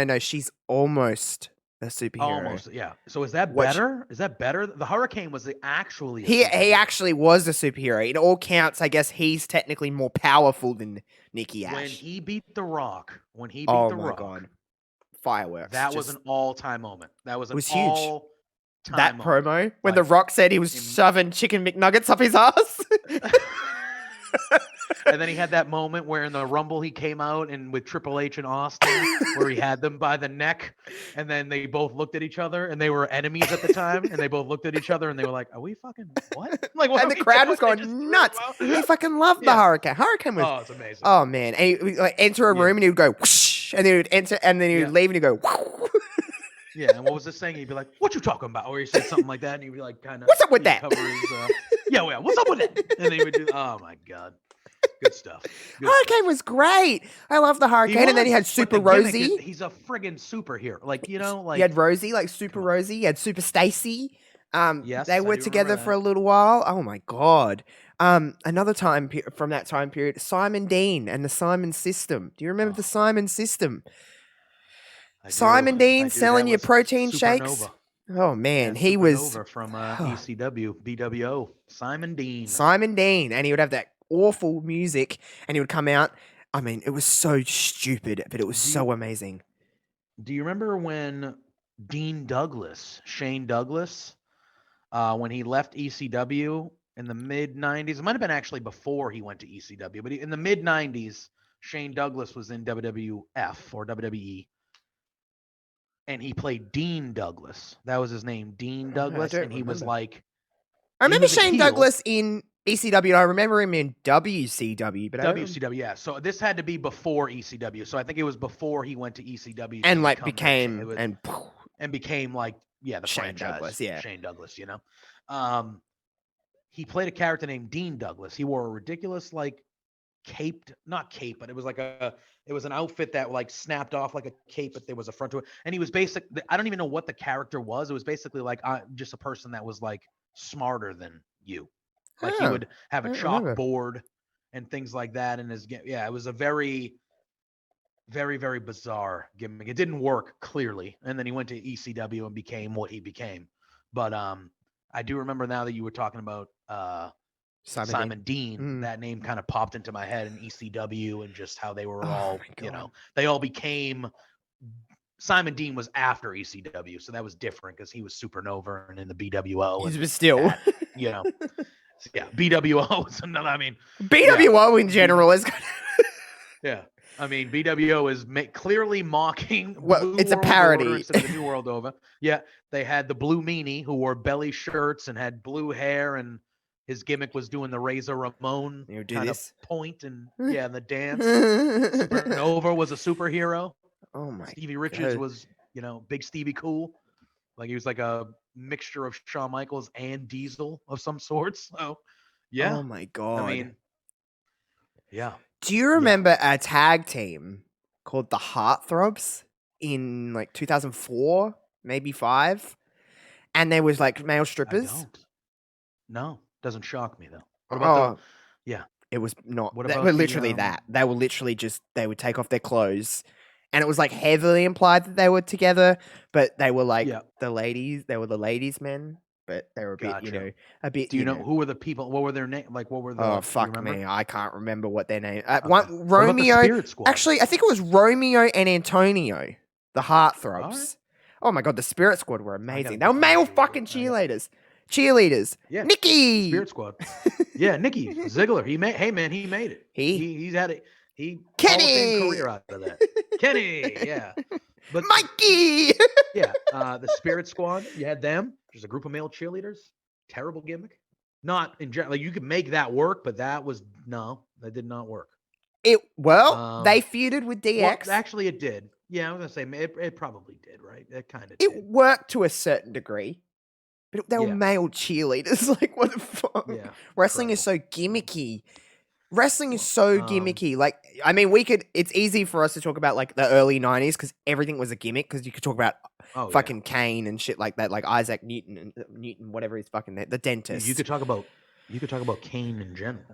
[SPEAKER 1] No. She's almost a superhero.
[SPEAKER 2] Almost, yeah. So is that better? Is that better? The Hurricane was actually
[SPEAKER 1] he actually was a superhero. It all counts. I guess he's technically more powerful than Nikki Ash.
[SPEAKER 2] When he beat The Rock,
[SPEAKER 1] God. Fireworks.
[SPEAKER 2] That was an all-time moment. That was
[SPEAKER 1] huge.
[SPEAKER 2] That
[SPEAKER 1] promo when The Rock said he was shoving chicken McNuggets up his ass.
[SPEAKER 2] And then he had that moment where in the Rumble he came out and with Triple H and Austin where he had them by the neck, and then they both looked at each other, and they were enemies at the time, and they both looked at each other and they were like, "Are we fucking what?" Like, what?
[SPEAKER 1] And the crowd was going nuts. He fucking loved the Hurricane. Hurricane was
[SPEAKER 2] it's amazing.
[SPEAKER 1] Oh man, and he would like enter a room and he would go whoosh, and then he would enter and then he would leave and he'd go whoosh.
[SPEAKER 2] Yeah, and what was this saying? He'd be like, "What you talking about?" Or he said something like that, and he'd be like, "Kind of."
[SPEAKER 1] What's up with that?
[SPEAKER 2] Cover his, what's up with that? And then he would do. Oh my god. Good stuff.
[SPEAKER 1] Hurricane was great. I love the Hurricane. And then he had Super Rosie.
[SPEAKER 2] He's a friggin' superhero. Like, you know, like.
[SPEAKER 1] He had Rosie, like Super Rosie. He had Super Stacy.
[SPEAKER 2] Yes,
[SPEAKER 1] they were together for a little while. Oh my God. Another time from that time period, Simon Dean and the Simon System. Do you remember the Simon System? Simon Dean selling your protein shakes. Oh man, he was
[SPEAKER 2] from ECW, BWO. Simon Dean.
[SPEAKER 1] And he would have that awful music, and he would come out. I mean, it was so stupid, but it was so amazing.
[SPEAKER 2] Do you remember when Shane Douglas, when he left ECW in the mid '90s? It might have been actually before he went to ECW, but in the mid '90s, Shane Douglas was in WWF or WWE. And he played Dean Douglas. That was his name, Dean Douglas. And he was like...
[SPEAKER 1] I remember Shane Douglas in ECW. I remember him in WCW. But
[SPEAKER 2] WCW, yeah. So this had to be before ECW. So I think it was before he went to ECW.
[SPEAKER 1] And like became...
[SPEAKER 2] became like, the
[SPEAKER 1] Shane
[SPEAKER 2] franchise.
[SPEAKER 1] Douglas, yeah.
[SPEAKER 2] Shane Douglas, you know? He played a character named Dean Douglas. He wore a ridiculous, like, not cape, but it was like it was an outfit that like snapped off like a cape, but there was a front to it. And he was I don't even know what the character was. It was basically like just a person that was like smarter than you. Like he would have a chalkboard and things like that. And it was a very, very, very bizarre gimmick. It didn't work clearly. And then he went to ECW and became what he became. But I do remember now that you were talking about Simon Dean. That name kind of popped into my head in ECW and just how they were all, they all became. Simon Dean was after ECW, so that was different because he was Supernova and in the BWO.
[SPEAKER 1] He's still,
[SPEAKER 2] BWO is another. I mean,
[SPEAKER 1] BWO in general is.
[SPEAKER 2] I mean, BWO is clearly mocking.
[SPEAKER 1] Well, it's a parody.
[SPEAKER 2] Instead of the New World Over. Yeah, they had the Blue Meanie who wore belly shirts and had blue hair, and his gimmick was doing the Razor Ramon kind of point and the dance. Supernova was a superhero.
[SPEAKER 1] Oh my!
[SPEAKER 2] Stevie Richards was, Big Stevie Cool. Like he was like a mixture of Shawn Michaels and Diesel of some sorts. So, yeah.
[SPEAKER 1] Oh my God!
[SPEAKER 2] I mean, yeah.
[SPEAKER 1] Do you remember a tag team called the Heartthrobs in like 2004, maybe 5? And there was like male strippers.
[SPEAKER 2] I don't. No, doesn't shock me though. What about
[SPEAKER 1] it was not.
[SPEAKER 2] What
[SPEAKER 1] they
[SPEAKER 2] about
[SPEAKER 1] were literally that. They were literally they would take off their clothes. And it was like heavily implied that they were together, but they were like the ladies. They were the ladies' men, but they were a bit, a bit.
[SPEAKER 2] Do you know who were the people? What were their name? Like, what were the?
[SPEAKER 1] Oh fuck me, I can't remember what their name. One Romeo. Actually, I think it was Romeo and Antonio, the Heartthrobs.
[SPEAKER 2] Right.
[SPEAKER 1] Oh my God, the Spirit Squad were amazing. They were male fucking cheerleaders. Yeah, Nikki.
[SPEAKER 2] Spirit Squad. Yeah, Nikki Ziggler. He made it. He's had it.
[SPEAKER 1] Kenny
[SPEAKER 2] career out of that. Kenny, yeah. But
[SPEAKER 1] Mikey.
[SPEAKER 2] The Spirit Squad. You had them. There's a group of male cheerleaders. Terrible gimmick. Not in general. Like you could make that work, but that did not work.
[SPEAKER 1] They feuded with DX.
[SPEAKER 2] Well, actually, it did. Yeah, I was gonna say it probably did. Right? It kind of.
[SPEAKER 1] It worked to a certain degree. But they were male cheerleaders. Like, what the fuck?
[SPEAKER 2] Yeah,
[SPEAKER 1] Wrestling is so gimmicky. Like, I mean, it's easy for us to talk about like the early 90s because everything was a gimmick because you could talk about
[SPEAKER 2] Oh,
[SPEAKER 1] fucking Kane and shit like that, like Isaac Newton and Newton, whatever his fucking name, the dentist.
[SPEAKER 2] You could talk about Kane in general.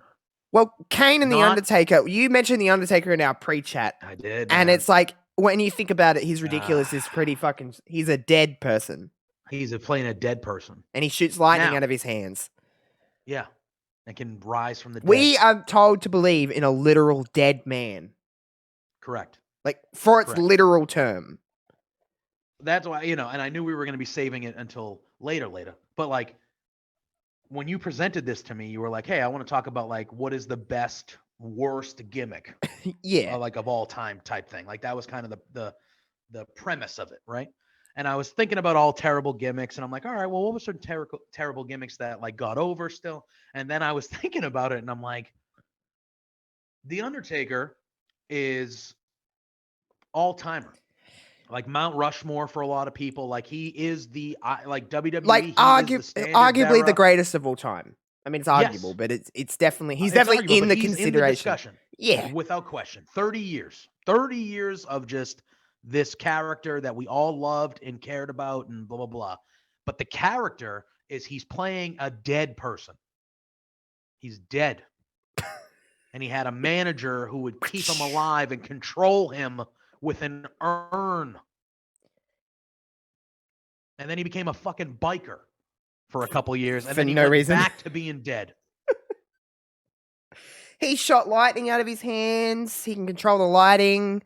[SPEAKER 1] Well, Kane and the
[SPEAKER 2] Not-
[SPEAKER 1] Undertaker. You mentioned the Undertaker in our pre-chat,
[SPEAKER 2] I did,
[SPEAKER 1] and
[SPEAKER 2] man.
[SPEAKER 1] it's like when you think about it, he's ridiculous. He's pretty fucking. He's a dead person,
[SPEAKER 2] He's playing a dead person.
[SPEAKER 1] and he shoots lightning
[SPEAKER 2] Now-
[SPEAKER 1] out of his hands.
[SPEAKER 2] Yeah, and can rise from the dead.
[SPEAKER 1] We are told to believe in a literal dead man.
[SPEAKER 2] Correct.
[SPEAKER 1] Like, for its
[SPEAKER 2] Correct.
[SPEAKER 1] literal term.
[SPEAKER 2] That's why, and I knew we were going to be saving it until later. But like, when you presented this to me, you were like, hey, I want to talk about like, what is the best, worst gimmick
[SPEAKER 1] Yeah.
[SPEAKER 2] like of all time type thing. Like that was kind of the premise of it. Right. And I was thinking about all terrible gimmicks and I'm like, all right, well, what were some terrible gimmicks that like got over still? And then I was thinking about it and I'm like, The Undertaker is all timer. Like Mount Rushmore for a lot of people. Like he is the like WWE.
[SPEAKER 1] Like arguably the greatest of all time. I mean, it's arguable, but it's definitely he's definitely in the consideration.
[SPEAKER 2] Discussion.
[SPEAKER 1] Yeah,
[SPEAKER 2] without question. 30 years of just this character that we all loved and cared about and blah blah blah. But the character is he's playing a dead person. He's dead. And he had a manager who would keep him alive and control him with an urn. And then he became a fucking biker for a couple years. And then he went back to being dead.
[SPEAKER 1] He shot lightning out of his hands. He can control the lighting.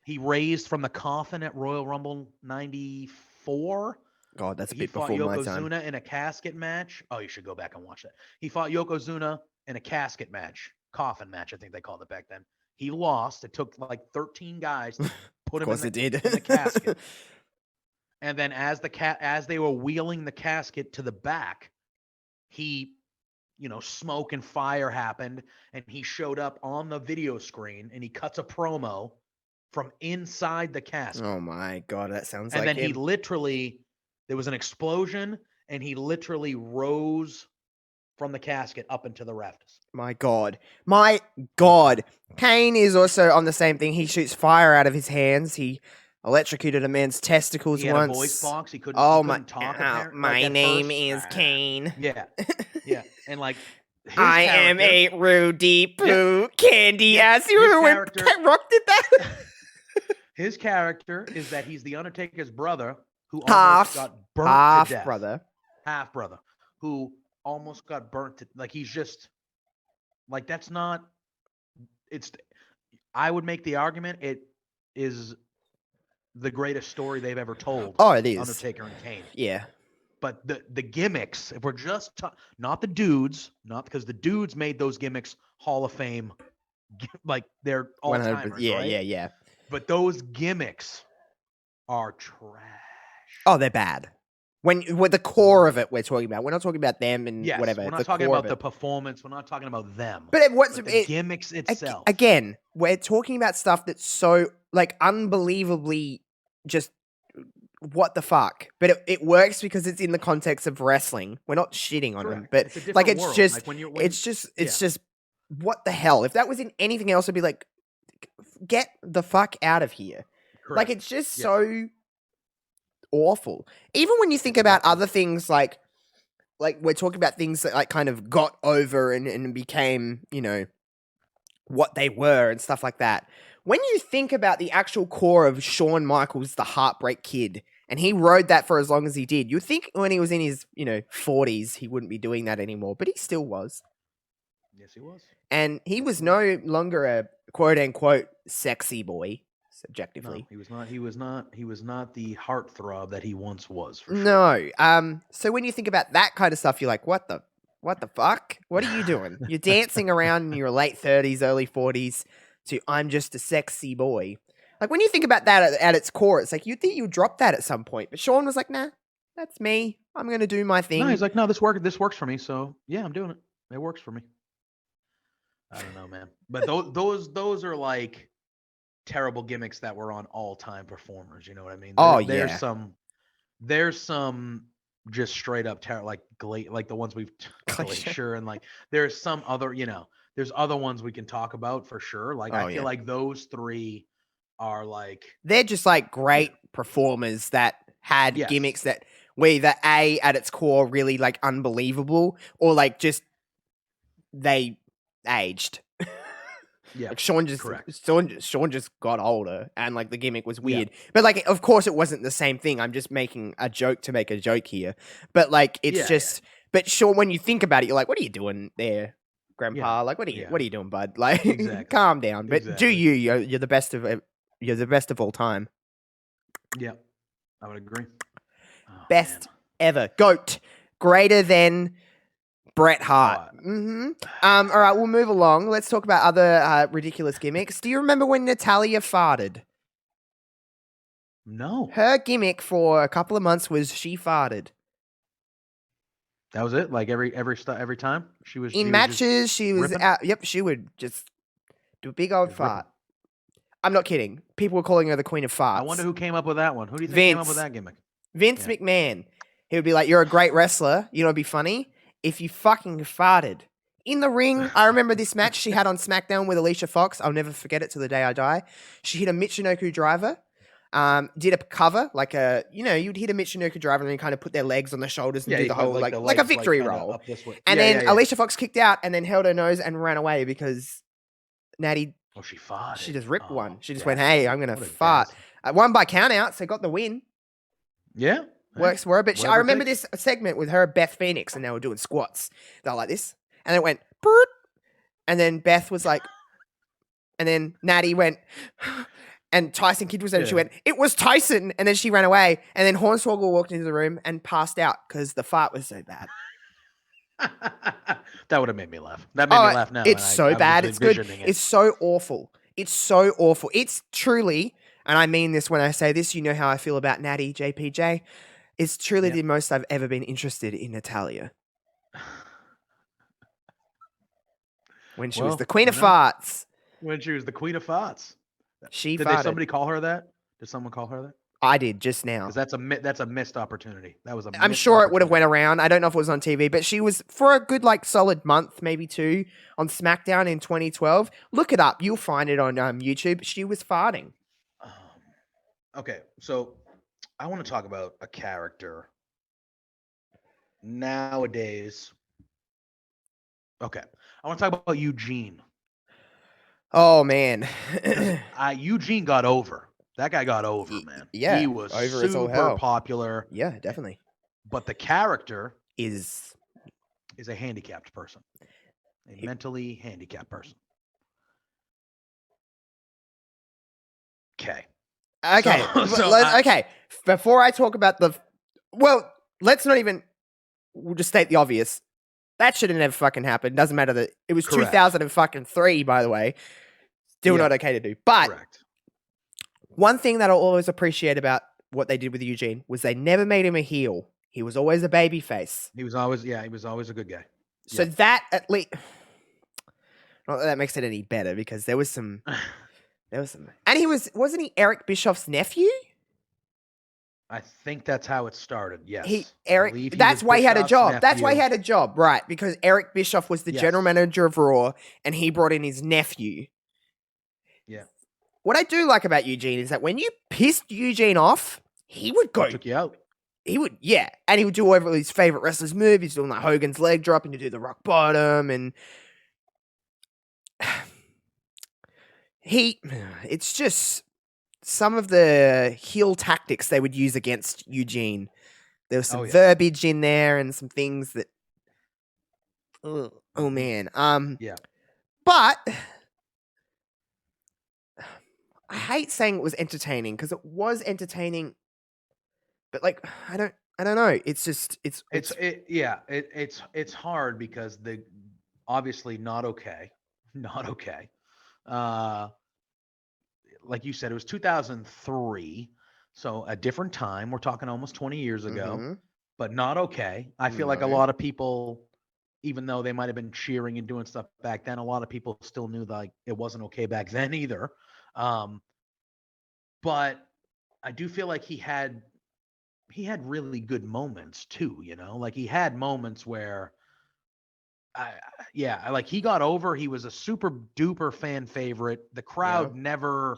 [SPEAKER 2] He raised from the coffin at Royal Rumble 94.
[SPEAKER 1] God, that's a bit before my time.
[SPEAKER 2] He fought Yokozuna in a casket match. Oh, you should go back and watch that. He fought Yokozuna in a casket match. Coffin match, I think they called it back then. He lost. It took like 13 guys to put him in the casket. And then as they were wheeling the casket to the back, he, smoke and fire happened, and he showed up on the video screen, and he cuts a promo from inside the casket.
[SPEAKER 1] Oh my God, that sounds
[SPEAKER 2] like him. And
[SPEAKER 1] then
[SPEAKER 2] there was an explosion, and he literally rose from the casket up into the rafters.
[SPEAKER 1] My God. Kane is also on the same thing. He shoots fire out of his hands. He electrocuted a man's testicles
[SPEAKER 2] he had
[SPEAKER 1] once.
[SPEAKER 2] A voice box. He couldn't talk.
[SPEAKER 1] My name is Kane.
[SPEAKER 2] Yeah, yeah, and like
[SPEAKER 1] I am a Rudy Poo candy ass. You remember when Rock did that?
[SPEAKER 2] His character is that he's the Undertaker's brother who almost got burnt to death. Half brother who almost got burnt to, like, he's just like, that's not, I would make the argument it is the greatest story they've ever told.
[SPEAKER 1] Oh, it is.
[SPEAKER 2] Undertaker and Kane.
[SPEAKER 1] Yeah.
[SPEAKER 2] But the gimmicks, if we're just not the dudes, not because the dudes made those gimmicks Hall of Fame, like they're all timers.
[SPEAKER 1] Yeah,
[SPEAKER 2] right?
[SPEAKER 1] yeah.
[SPEAKER 2] But those gimmicks are trash.
[SPEAKER 1] Oh, they're bad. With the core of it, we're talking about. We're not talking about them and whatever.
[SPEAKER 2] We're not talking about the performance. We're not talking about them.
[SPEAKER 1] But the
[SPEAKER 2] gimmicks itself.
[SPEAKER 1] Again, we're talking about stuff that's so like unbelievably just what the fuck. But it works because it's in the context of wrestling. We're not shitting on them, but like it's
[SPEAKER 2] world.
[SPEAKER 1] just
[SPEAKER 2] like
[SPEAKER 1] it's just what the hell. If that was in anything else, I'd be like, get the fuck out of here. Correct. Like it's just so awful. Even when you think about other things like we're talking about things that like kind of got over and became, what they were and stuff like that. When you think about the actual core of Shawn Michaels, the Heartbreak Kid, and he rode that for as long as he did, you'd think when he was in his, 40s, he wouldn't be doing that anymore, but he still was.
[SPEAKER 2] Yes, he was.
[SPEAKER 1] And he was no longer a quote unquote sexy boy. Subjectively,
[SPEAKER 2] no, he was not the heartthrob that he once was. For sure.
[SPEAKER 1] No. So when you think about that kind of stuff, you're like, what the fuck? What are you doing? You're dancing around in your late 30s, early 40s to I'm just a sexy boy. Like when you think about that at its core, it's like you'd think you'd drop that at some point. But Shawn was like, nah, that's me. I'm gonna do my thing.
[SPEAKER 2] No, he's like, no, this works for me. So yeah, I'm doing it. It works for me. I don't know, man. But those are like terrible gimmicks that were on all-time performers. You know what I mean? There's some just straight up like the ones we've Glacier and like there's some other, there's other ones we can talk about for sure. Like I feel like those three are like
[SPEAKER 1] they're just like great performers that had
[SPEAKER 2] Yes.
[SPEAKER 1] gimmicks that were either A, at its core, really like unbelievable, or like just they aged.
[SPEAKER 2] Yeah.
[SPEAKER 1] Like Sean
[SPEAKER 2] Correct.
[SPEAKER 1] just got older, and like the gimmick was
[SPEAKER 2] Yeah.
[SPEAKER 1] weird. But like, of course, it wasn't the same thing. I'm just making a joke to make a joke here. But like, it's
[SPEAKER 2] Yeah,
[SPEAKER 1] just. But Sean, when you think about it, you're like, what are you doing there, Grandpa?
[SPEAKER 2] Yeah.
[SPEAKER 1] Like, what are
[SPEAKER 2] Yeah.
[SPEAKER 1] you doing, bud? Like,
[SPEAKER 2] Exactly.
[SPEAKER 1] calm down. But do
[SPEAKER 2] Exactly.
[SPEAKER 1] you're the best of all time.
[SPEAKER 2] Yeah, I would agree. Oh,
[SPEAKER 1] Best
[SPEAKER 2] man.
[SPEAKER 1] ever. GOAT. Greater than Bret Hart.
[SPEAKER 2] Oh,
[SPEAKER 1] All right, we'll move along. Let's talk about other ridiculous gimmicks. Do you remember when Natalya farted?
[SPEAKER 2] no.
[SPEAKER 1] Her gimmick for a couple of months was she farted.
[SPEAKER 2] That was it? Like every time?
[SPEAKER 1] In matches, she was
[SPEAKER 2] ripping?
[SPEAKER 1] out. Yep, she would just do a big old
[SPEAKER 2] Just
[SPEAKER 1] fart.
[SPEAKER 2] ripping.
[SPEAKER 1] I'm not kidding. People were calling her the Queen of Farts.
[SPEAKER 2] I wonder who came up with that one. Who do you think came up with that gimmick?
[SPEAKER 1] Vince McMahon. He would be like, "You're a great wrestler. You know, it'd be funny if you fucking farted in the ring." I remember this match she had on SmackDown with Alicia Fox. I'll never forget it till the day I die. She hit a Michinoku driver. Did a cover like you'd hit a Michinoku driver and then kind of put their legs on the shoulders and do the whole like a victory roll.
[SPEAKER 2] Up this way.
[SPEAKER 1] And then Alicia Fox kicked out and then held her nose and ran away because Natty.
[SPEAKER 2] Oh, she farted.
[SPEAKER 1] She just ripped one. She just
[SPEAKER 2] yeah.
[SPEAKER 1] went, "Hey, I'm gonna fart." Won by count out, so got the win.
[SPEAKER 2] Yeah.
[SPEAKER 1] Works for her. But I remember this segment with her, Beth Phoenix, and they were doing squats. They were like this. And it went, Broot! And then Beth was like, and then Natty went, and Tyson Kidd was there, and she went, "It was Tyson." And then she ran away. And then Hornswoggle walked into the room and passed out because the fart was so bad.
[SPEAKER 2] That would have made me laugh. That made me laugh now.
[SPEAKER 1] It's so bad. It's good. It's so awful. It's so awful. It's truly, and I mean this when I say this, you know how I feel about Natty, JPJ. It's truly the most I've ever been interested in Natalya. When she was the Queen of Farts.
[SPEAKER 2] When she was the Queen of Farts.
[SPEAKER 1] She
[SPEAKER 2] Did
[SPEAKER 1] farted.
[SPEAKER 2] somebody call her that? Did someone call her that?
[SPEAKER 1] I did just now.
[SPEAKER 2] Because that's a missed opportunity. That was a.
[SPEAKER 1] I'm sure it would have went around. I don't know if it was on TV, but she was for a good solid month, maybe two, on SmackDown in 2012. Look it up. You'll find it on YouTube. She was farting.
[SPEAKER 2] Okay, so I want to talk about a character nowadays. Okay, I want to talk about Eugene.
[SPEAKER 1] Oh man,
[SPEAKER 2] Eugene got over. That guy got over, man.
[SPEAKER 1] Yeah,
[SPEAKER 2] he was
[SPEAKER 1] over
[SPEAKER 2] super popular.
[SPEAKER 1] Yeah, definitely.
[SPEAKER 2] But the character
[SPEAKER 1] is
[SPEAKER 2] a handicapped person, a mentally handicapped person. Okay.
[SPEAKER 1] Okay. Before I talk about let's not even. We'll just state the obvious. That should have never fucking happened. Doesn't matter that it was 2003, by the way. Still not okay to do. But one thing that I'll always appreciate about what they did with Eugene was they never made him a heel. He was always a baby face.
[SPEAKER 2] He was always a good guy.
[SPEAKER 1] So that at least, not that makes it any better because there was some, and wasn't he Eric Bischoff's nephew?
[SPEAKER 2] I think that's how it started. Yes.
[SPEAKER 1] That's why he had a job. Nephew. That's why he had a job, right? Because Eric Bischoff was the general manager of Raw and he brought in his nephew.
[SPEAKER 2] Yeah.
[SPEAKER 1] What I do like about Eugene is that when you pissed Eugene off, he would go.
[SPEAKER 2] He took you out.
[SPEAKER 1] He would, yeah. And he would do all his favorite wrestlers' moves. He's doing like Hogan's leg drop and you do the rock bottom. And it's just some of the heel tactics they would use against Eugene. There was some verbiage in there and some things that, oh man.
[SPEAKER 2] Yeah.
[SPEAKER 1] But I hate saying it was entertaining because it was entertaining, but I don't know. It's just
[SPEAKER 2] it's hard because obviously not okay. Like you said, it was 2003, so a different time. We're talking almost 20 years ago, but not okay. I feel like a lot of people, even though they might have been cheering and doing stuff back then, a lot of people still knew it wasn't okay back then either. But I do feel like he had really good moments too, like he had moments where he got over. He was a super duper fan favorite. The crowd never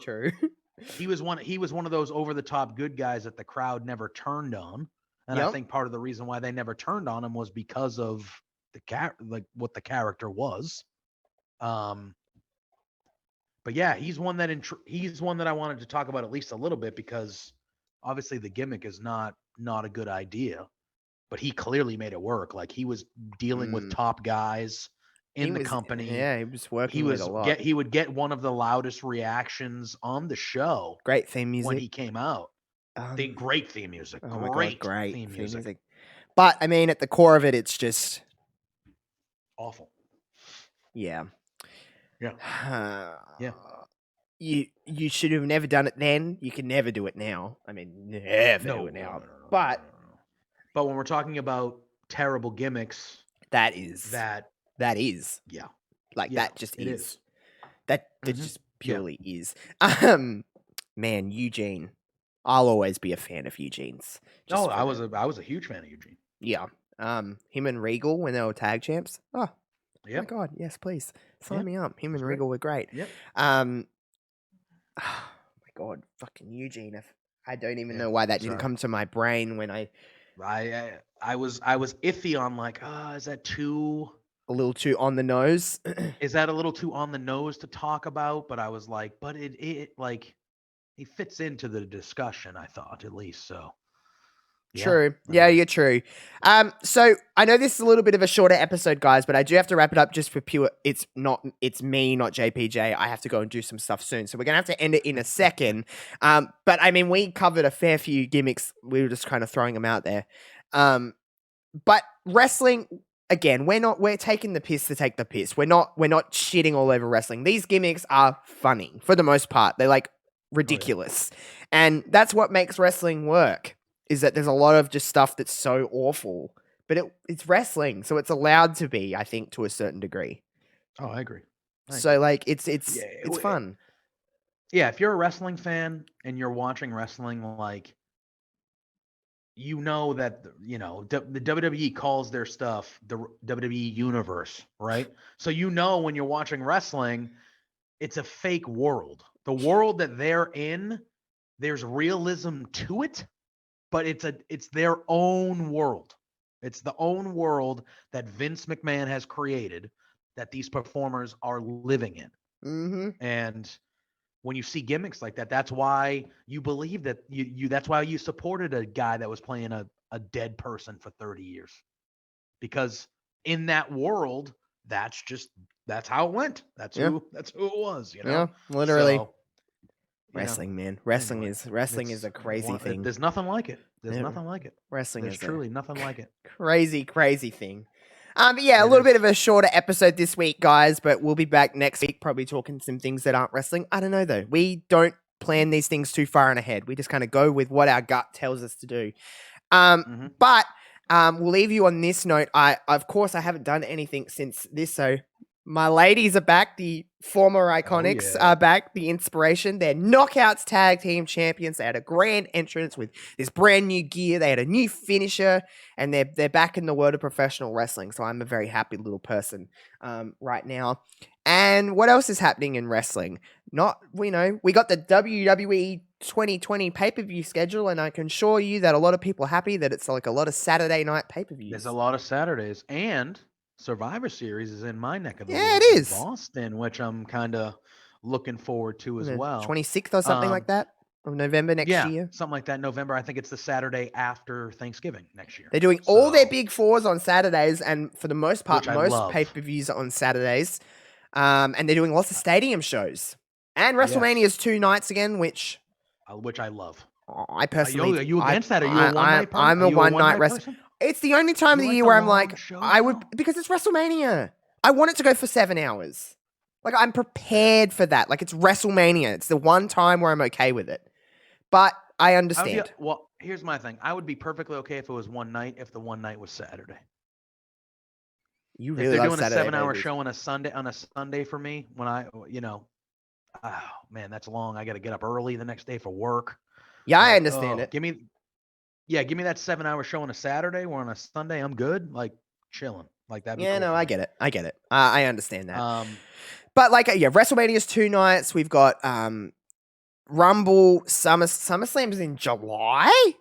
[SPEAKER 2] He was one of those over the top good guys that the crowd never turned on. And I
[SPEAKER 1] Yep.
[SPEAKER 2] think part of the reason why they never turned on him was because of like what the character was. But yeah, he's one that I wanted to talk about at least a little bit, because obviously the gimmick is not a good idea, but he clearly made it work. Like, he was dealing with top guys in the company.
[SPEAKER 1] Yeah, he was working with a lot.
[SPEAKER 2] He would get one of the loudest reactions on the show.
[SPEAKER 1] Great theme music
[SPEAKER 2] when he came out. The great theme music.
[SPEAKER 1] Oh my God, great
[SPEAKER 2] theme music.
[SPEAKER 1] But I mean, at the core of it, it's just
[SPEAKER 2] awful.
[SPEAKER 1] Yeah.
[SPEAKER 2] Yeah. Yeah.
[SPEAKER 1] You should have never done it then. You can never do it now. I mean, never do it now. But
[SPEAKER 2] when we're talking about terrible gimmicks,
[SPEAKER 1] that is.
[SPEAKER 2] Yeah.
[SPEAKER 1] Like, that just
[SPEAKER 2] it
[SPEAKER 1] is. That just purely is. Man, Eugene. I'll always be a fan of Eugene's.
[SPEAKER 2] I was a huge fan of Eugene.
[SPEAKER 1] Yeah. Him and Regal when they were tag champs. Oh,
[SPEAKER 2] yep.
[SPEAKER 1] my God, yes, please. Sign me up. Him and
[SPEAKER 2] great.
[SPEAKER 1] Regal were great.
[SPEAKER 2] Yep.
[SPEAKER 1] Oh my God, fucking Eugene. I don't even know why that didn't come to my brain when I
[SPEAKER 2] was iffy on, like, is that
[SPEAKER 1] a little too on the nose?
[SPEAKER 2] Is that a little too on the nose to talk about? But I was like, but it like, he fits into the discussion, I thought, at least. So
[SPEAKER 1] True. Yeah, you're true. So I know this is a little bit of a shorter episode, guys, but I do have to wrap it up just for pure. It's me, not JPJ. I have to go and do some stuff soon, so we're gonna have to end it in a second. But I mean, we covered a fair few gimmicks. We were just kind of throwing them out there. But wrestling, again, we're taking the piss to take the piss. We're not shitting all over wrestling. These gimmicks are funny for the most part. They're like ridiculous, and that's what makes wrestling work. Is that there's a lot of just stuff that's so awful, but it's wrestling, so it's allowed to be, I think, to a certain degree.
[SPEAKER 2] Oh, I agree.
[SPEAKER 1] So like, it's fun.
[SPEAKER 2] Yeah, if you're a wrestling fan and you're watching wrestling, like, you know that, the WWE calls their stuff the WWE universe, right? So when you're watching wrestling, it's a fake world. The world that they're in, there's realism to it. But it's their own world. It's the own world that Vince McMahon has created that these performers are living in.
[SPEAKER 1] Mm-hmm.
[SPEAKER 2] And when you see gimmicks like that, that's why you believe that that's why you supported a guy that was playing a dead person for 30 years. Because in that world, that's how it went. That's who it was,
[SPEAKER 1] Yeah, literally.
[SPEAKER 2] So,
[SPEAKER 1] wrestling, man. Wrestling is a crazy thing.
[SPEAKER 2] There's nothing like it. Nothing like it.
[SPEAKER 1] Wrestling is
[SPEAKER 2] truly nothing like it.
[SPEAKER 1] Crazy thing. But yeah, a little bit of a shorter episode this week, guys, but we'll be back next week, probably talking some things that aren't wrestling. I don't know, though. We don't plan these things too far in ahead. We just kind of go with what our gut tells us to do. But we'll leave you on this note. Of course, I haven't done anything since this, so my ladies are back. The former Iconics are back. The Inspiration. They're Knockouts Tag Team Champions. They had a grand entrance with this brand new gear. They had a new finisher, and they're back in the world of professional wrestling. So I'm a very happy little person right now. And what else is happening in wrestling? We got the WWE 2020 pay-per-view schedule, and I can assure you that a lot of people are happy that it's like a lot of Saturday night pay-per-views.
[SPEAKER 2] There's a lot of Saturdays, and Survivor Series is in my neck of the woods.
[SPEAKER 1] Yeah, it is.
[SPEAKER 2] Boston, which I'm kind of looking forward to as well.
[SPEAKER 1] 26th or something like that of November next year.
[SPEAKER 2] Something like that. November. I think it's the Saturday after Thanksgiving next year.
[SPEAKER 1] They're doing all their big fours on Saturdays, and for the most part, most pay-per-views are on Saturdays. And they're doing lots of stadium shows. And WrestleMania's 2 nights again, which
[SPEAKER 2] I love.
[SPEAKER 1] I personally...
[SPEAKER 2] Are you against that? Are you a one-night person?
[SPEAKER 1] I'm a one-night wrestler. It's the only time of the year where I'm like, because it's WrestleMania. I want it to go for 7 hours. Like, I'm prepared for that. Like, it's WrestleMania. It's the one time where I'm okay with it. But I understand.
[SPEAKER 2] Well, here's my thing. I would be perfectly okay if it was one night, if the one night was Saturday.
[SPEAKER 1] You really
[SPEAKER 2] if they're
[SPEAKER 1] love
[SPEAKER 2] doing
[SPEAKER 1] Saturday,
[SPEAKER 2] a 7-hour
[SPEAKER 1] baby.
[SPEAKER 2] show on a Sunday for me, when oh man, that's long. I got to get up early the next day for work.
[SPEAKER 1] Yeah, I understand it.
[SPEAKER 2] Give me that 7-hour show on a Saturday or on a Sunday. I'm good. Like, chilling. Like that.
[SPEAKER 1] Yeah, no, I get it. I understand that. But WrestleMania's 2 nights. We've got Rumble, SummerSlam's in July,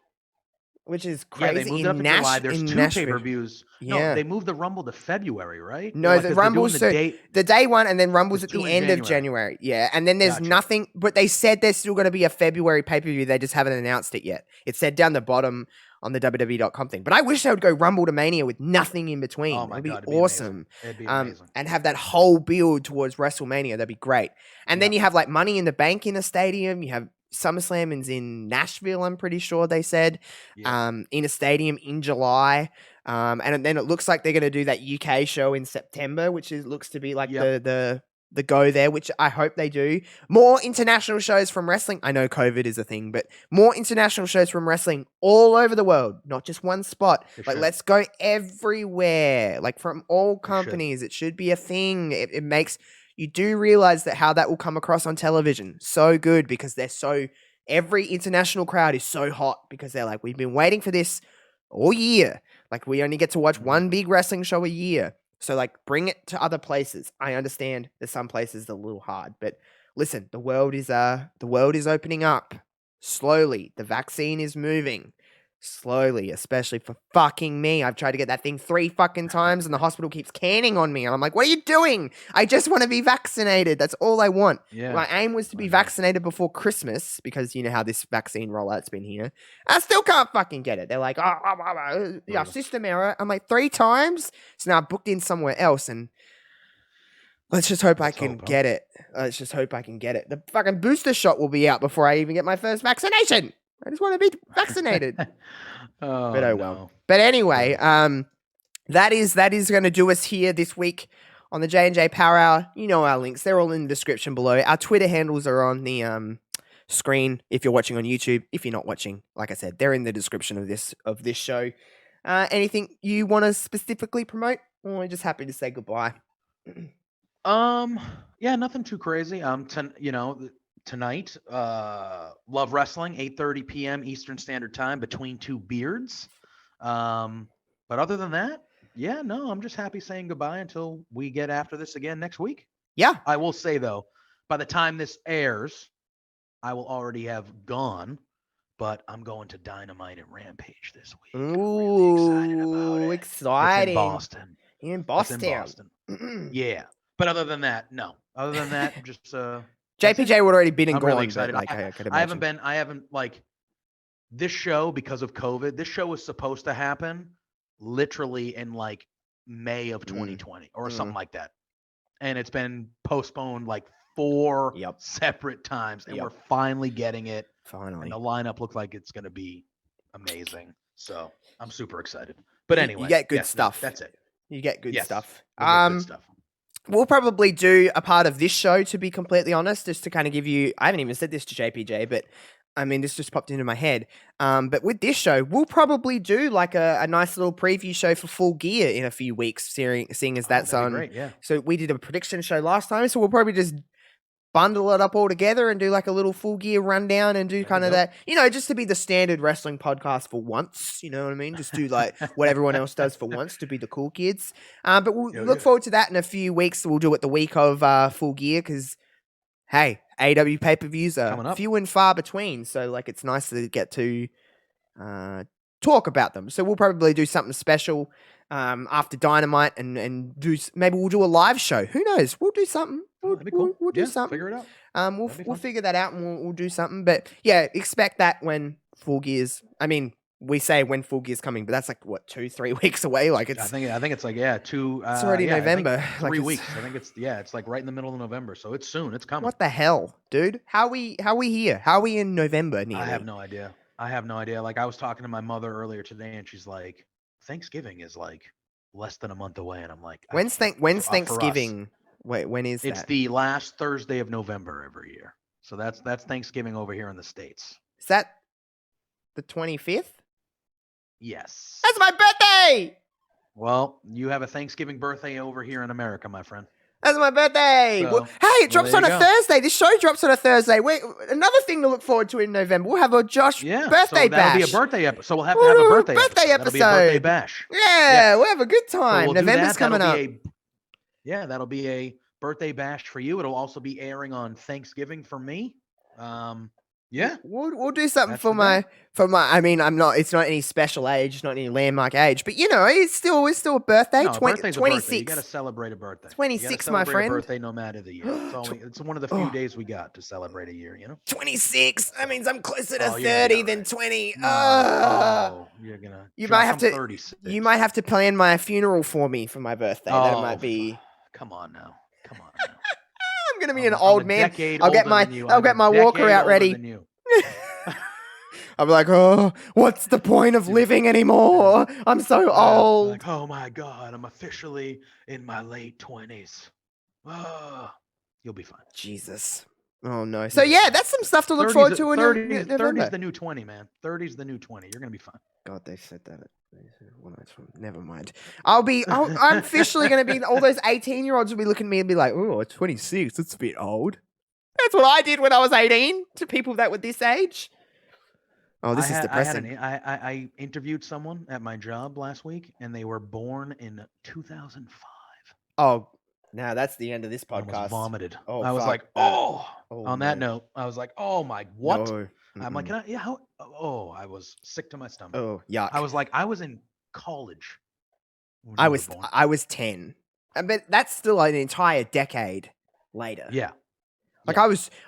[SPEAKER 1] which is crazy.
[SPEAKER 2] Yeah, they moved it up to July. There's two pay-per-views.
[SPEAKER 1] Yeah.
[SPEAKER 2] No, they moved the Rumble to February, right?
[SPEAKER 1] No, the Rumble's the day one, and then Rumble's at the end of January. Yeah, and then there's nothing, but they said there's still going to be a February pay-per-view. They just haven't announced it yet. It said down the bottom on the WWE.com thing. But I wish they would go Rumble to Mania with nothing in between.
[SPEAKER 2] Oh my God,
[SPEAKER 1] it'd be awesome.
[SPEAKER 2] It'd be amazing.
[SPEAKER 1] And have that whole build towards WrestleMania. That'd be great. And then you have like Money in the Bank in a stadium. You have SummerSlam is in Nashville, I'm pretty sure they said, in a stadium in July. And then it looks like they're going to do that UK show in September, which looks to be like the go there, which I hope they do. More international shows from wrestling. I know COVID is a thing, but more international shows from wrestling all over the world, not just one spot. Let's go everywhere, like from all companies. It should be a thing. It makes... You do realize that how that will come across on television. So good, because every international crowd is so hot because they're like, we've been waiting for this all year. Like, we only get to watch one big wrestling show a year. So like, bring it to other places. I understand there's some places that are a little hard, but listen, the world is opening up slowly. The vaccine is moving slowly, especially for fucking me. I've tried to get that thing 3 fucking times and the hospital keeps canning on me. And I'm like, what are you doing? I just want to be vaccinated. That's all I want. Yeah. My aim was to be vaccinated before Christmas because you know how this vaccine rollout's been here. I still can't fucking get it. They're like, system error. I'm like, 3 times? So now I booked in somewhere else and let's just hope I can get it. Let's just hope I can get it. The fucking booster shot will be out before I even get my first vaccination. I just want to be vaccinated. But well. No. But anyway, that is going to do us here this week on the J&J Power Hour. You know our links. They're all in the description below. Our Twitter handles are on the screen if you're watching on YouTube. If you're not watching, like I said, they're in the description of this show. Anything you want to specifically promote? Or are you just happy to say goodbye?
[SPEAKER 2] Yeah, nothing too crazy. Tonight, Love Wrestling, 8:30 p.m. Eastern Standard Time, Between Two Beards. But other than that, I'm just happy saying goodbye until we get after this again next week.
[SPEAKER 1] Yeah.
[SPEAKER 2] I will say, though, by the time this airs, I will already have gone, but I'm going to Dynamite and Rampage this week.
[SPEAKER 1] Ooh,
[SPEAKER 2] I'm really excited about it.
[SPEAKER 1] Exciting.
[SPEAKER 2] It's in Boston.
[SPEAKER 1] In Boston.
[SPEAKER 2] Yeah. But other than that, no. Other than that, just...
[SPEAKER 1] JPJ would already been and
[SPEAKER 2] I'm
[SPEAKER 1] gone.
[SPEAKER 2] Really excited.
[SPEAKER 1] Like,
[SPEAKER 2] I haven't like this show because of COVID. This show was supposed to happen literally in like May of 2020 or something like that. And it's been postponed like 4 separate times. And we're finally getting it.
[SPEAKER 1] Finally.
[SPEAKER 2] And the lineup looks like it's going to be amazing. So I'm super excited. But anyway.
[SPEAKER 1] You get good stuff.
[SPEAKER 2] That's it.
[SPEAKER 1] You get good stuff.
[SPEAKER 2] Good stuff.
[SPEAKER 1] We'll probably do a part of this show, to be completely honest, just to kind of give you... I haven't even said this to JPJ, but I mean, this just popped into my head. But with this show, we'll probably do like a nice little preview show for Full Gear in a few weeks, seeing as that's on...
[SPEAKER 2] Great, yeah.
[SPEAKER 1] So we did a prediction show last time, so we'll probably just bundle it up all together and do like a little Full Gear rundown and do kind of that, just to be the standard wrestling podcast for once, you know what I mean? Just do like what everyone else does for once to be the cool kids. But we'll look forward to that in a few weeks. We'll do it the week of Full Gear because, hey, AW pay-per-views are few and far between. So like it's nice to get to talk about them. So we'll probably do something special after Dynamite and maybe we'll do a live show. Who knows? We'll do something.
[SPEAKER 2] That'd be cool.
[SPEAKER 1] We'll do something.
[SPEAKER 2] Figure it out.
[SPEAKER 1] We'll figure that out and we'll do something. But yeah, expect that when Full Gear's. I mean, we say when Full Gear's coming, but that's like what 2-3 weeks away. Like it's.
[SPEAKER 2] I think it's like 2.
[SPEAKER 1] It's already November.
[SPEAKER 2] 3 weeks. I think it's like right in the middle of November. So it's soon. It's coming.
[SPEAKER 1] What the hell, dude? How we here? How are we in November? Nearly?
[SPEAKER 2] I have no idea. Like I was talking to my mother earlier today, and she's like, Thanksgiving is like less than a month away, and I'm like,
[SPEAKER 1] when's Thanksgiving? Wait, when is that?
[SPEAKER 2] It's the last Thursday of November every year. So that's Thanksgiving over here in the States.
[SPEAKER 1] Is that the 25th?
[SPEAKER 2] Yes.
[SPEAKER 1] That's my birthday!
[SPEAKER 2] Well, you have a Thanksgiving birthday over here in America, my friend.
[SPEAKER 1] That's my birthday! So, hey, it drops on a Thursday. This show drops on a Thursday. Another thing to look forward to in November. We'll have a Josh birthday bash.
[SPEAKER 2] That'll be a birthday episode. So we'll have to have a birthday episode. That'll be a birthday bash.
[SPEAKER 1] Yeah, we'll have a good time. So November's coming up.
[SPEAKER 2] That'll be a birthday bash for you. It'll also be airing on Thanksgiving for me. Yeah,
[SPEAKER 1] we'll do something
[SPEAKER 2] That's
[SPEAKER 1] for
[SPEAKER 2] the
[SPEAKER 1] my. I mean, it's not any special age, it's not any landmark age, but it's still a birthday.
[SPEAKER 2] no, a birthday's a birthday. You got to
[SPEAKER 1] 26.
[SPEAKER 2] celebrate a birthday.
[SPEAKER 1] 26, my friend.
[SPEAKER 2] A birthday, no matter the year. It's one of the few days we got to celebrate a year.
[SPEAKER 1] 26. That means I'm closer to 30
[SPEAKER 2] yeah,
[SPEAKER 1] than
[SPEAKER 2] right.
[SPEAKER 1] 20.
[SPEAKER 2] You're gonna.
[SPEAKER 1] You might have to.
[SPEAKER 2] 36.
[SPEAKER 1] You might have to plan my funeral for me for my birthday. That might be.
[SPEAKER 2] Come on now.
[SPEAKER 1] I'm gonna be an old man. I'll get my
[SPEAKER 2] walker
[SPEAKER 1] walker out ready. I'm like, oh, what's the point of living anymore? I'm so old.
[SPEAKER 2] Like, oh my God, I'm officially in my late 20s. Oh, you'll be fine.
[SPEAKER 1] Jesus. Oh no. So yeah, that's some stuff to look forward to.
[SPEAKER 2] 30's the new 20, man. 30's the new 20. You're gonna be fine.
[SPEAKER 1] God, they said that. Never mind. I'm officially gonna be. All those 18-year-olds will be looking at me and be like, oh, 26. That's a bit old. That's what I did when I was 18 to people that were this age. Oh, this is depressing.
[SPEAKER 2] I interviewed someone at my job last week, and they were born in 2005.
[SPEAKER 1] Oh, now that's the end of this podcast.
[SPEAKER 2] I almost vomited.
[SPEAKER 1] Oh,
[SPEAKER 2] I was like, on that note, I was like, oh my, what? No. I'm like, I was sick to my stomach.
[SPEAKER 1] Oh, yuck.
[SPEAKER 2] I was like, I was in college.
[SPEAKER 1] I was 10. But that's still an entire decade later.
[SPEAKER 2] Yeah.
[SPEAKER 1] Like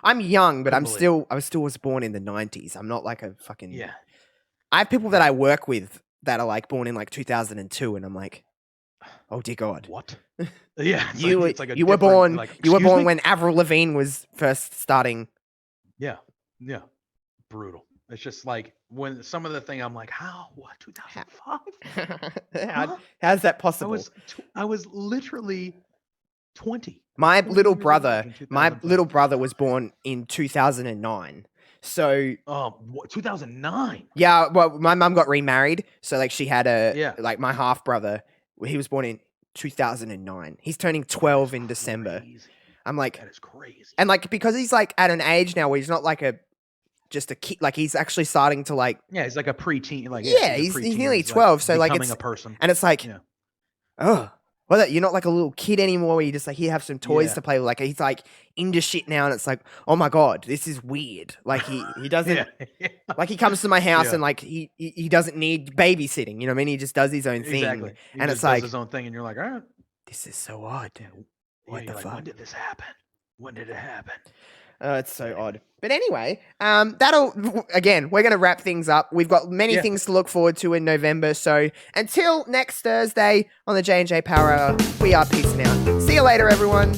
[SPEAKER 1] I'm young, but I was born in the 90s. I'm not like a fucking.
[SPEAKER 2] Yeah.
[SPEAKER 1] I have people that I work with that are like born in like 2002, and I'm like, oh dear God.
[SPEAKER 2] What? Yeah.
[SPEAKER 1] You were born when Avril Lavigne was first starting.
[SPEAKER 2] Yeah. Yeah. Brutal. It's just like when some of the thing I'm like, how? What? 2005?
[SPEAKER 1] How's that possible?
[SPEAKER 2] I was literally 20.
[SPEAKER 1] My little brother was born in 2009. So
[SPEAKER 2] 2009.
[SPEAKER 1] Yeah, well, my mum got remarried, so like she had like my half brother. He was born in 2009. He's turning 12 in December. I'm like,
[SPEAKER 2] that is crazy.
[SPEAKER 1] And like because he's like at an age now where he's not like just a kid, like he's actually starting to like.
[SPEAKER 2] Yeah, he's like a preteen. Like
[SPEAKER 1] he's nearly 12, so like it's
[SPEAKER 2] a person,
[SPEAKER 1] and it's like, oh. Well, you're not like a little kid anymore where you just like, here, have some toys to play with. Like, he's like into shit now, and it's like, oh my God, this is weird. Like, he doesn't, like, he comes to my house and like, he doesn't need babysitting, you know what I mean? He just does his own thing.
[SPEAKER 2] Exactly.
[SPEAKER 1] And it's like,
[SPEAKER 2] his own thing, and you're like, all right.
[SPEAKER 1] This is so odd. What the fuck?
[SPEAKER 2] When did this happen? When did it happen?
[SPEAKER 1] It's so odd. But anyway, we're going to wrap things up. We've got many things to look forward to in November. So until next Thursday on the J&J Power Hour, we are peacing out. See you later, everyone.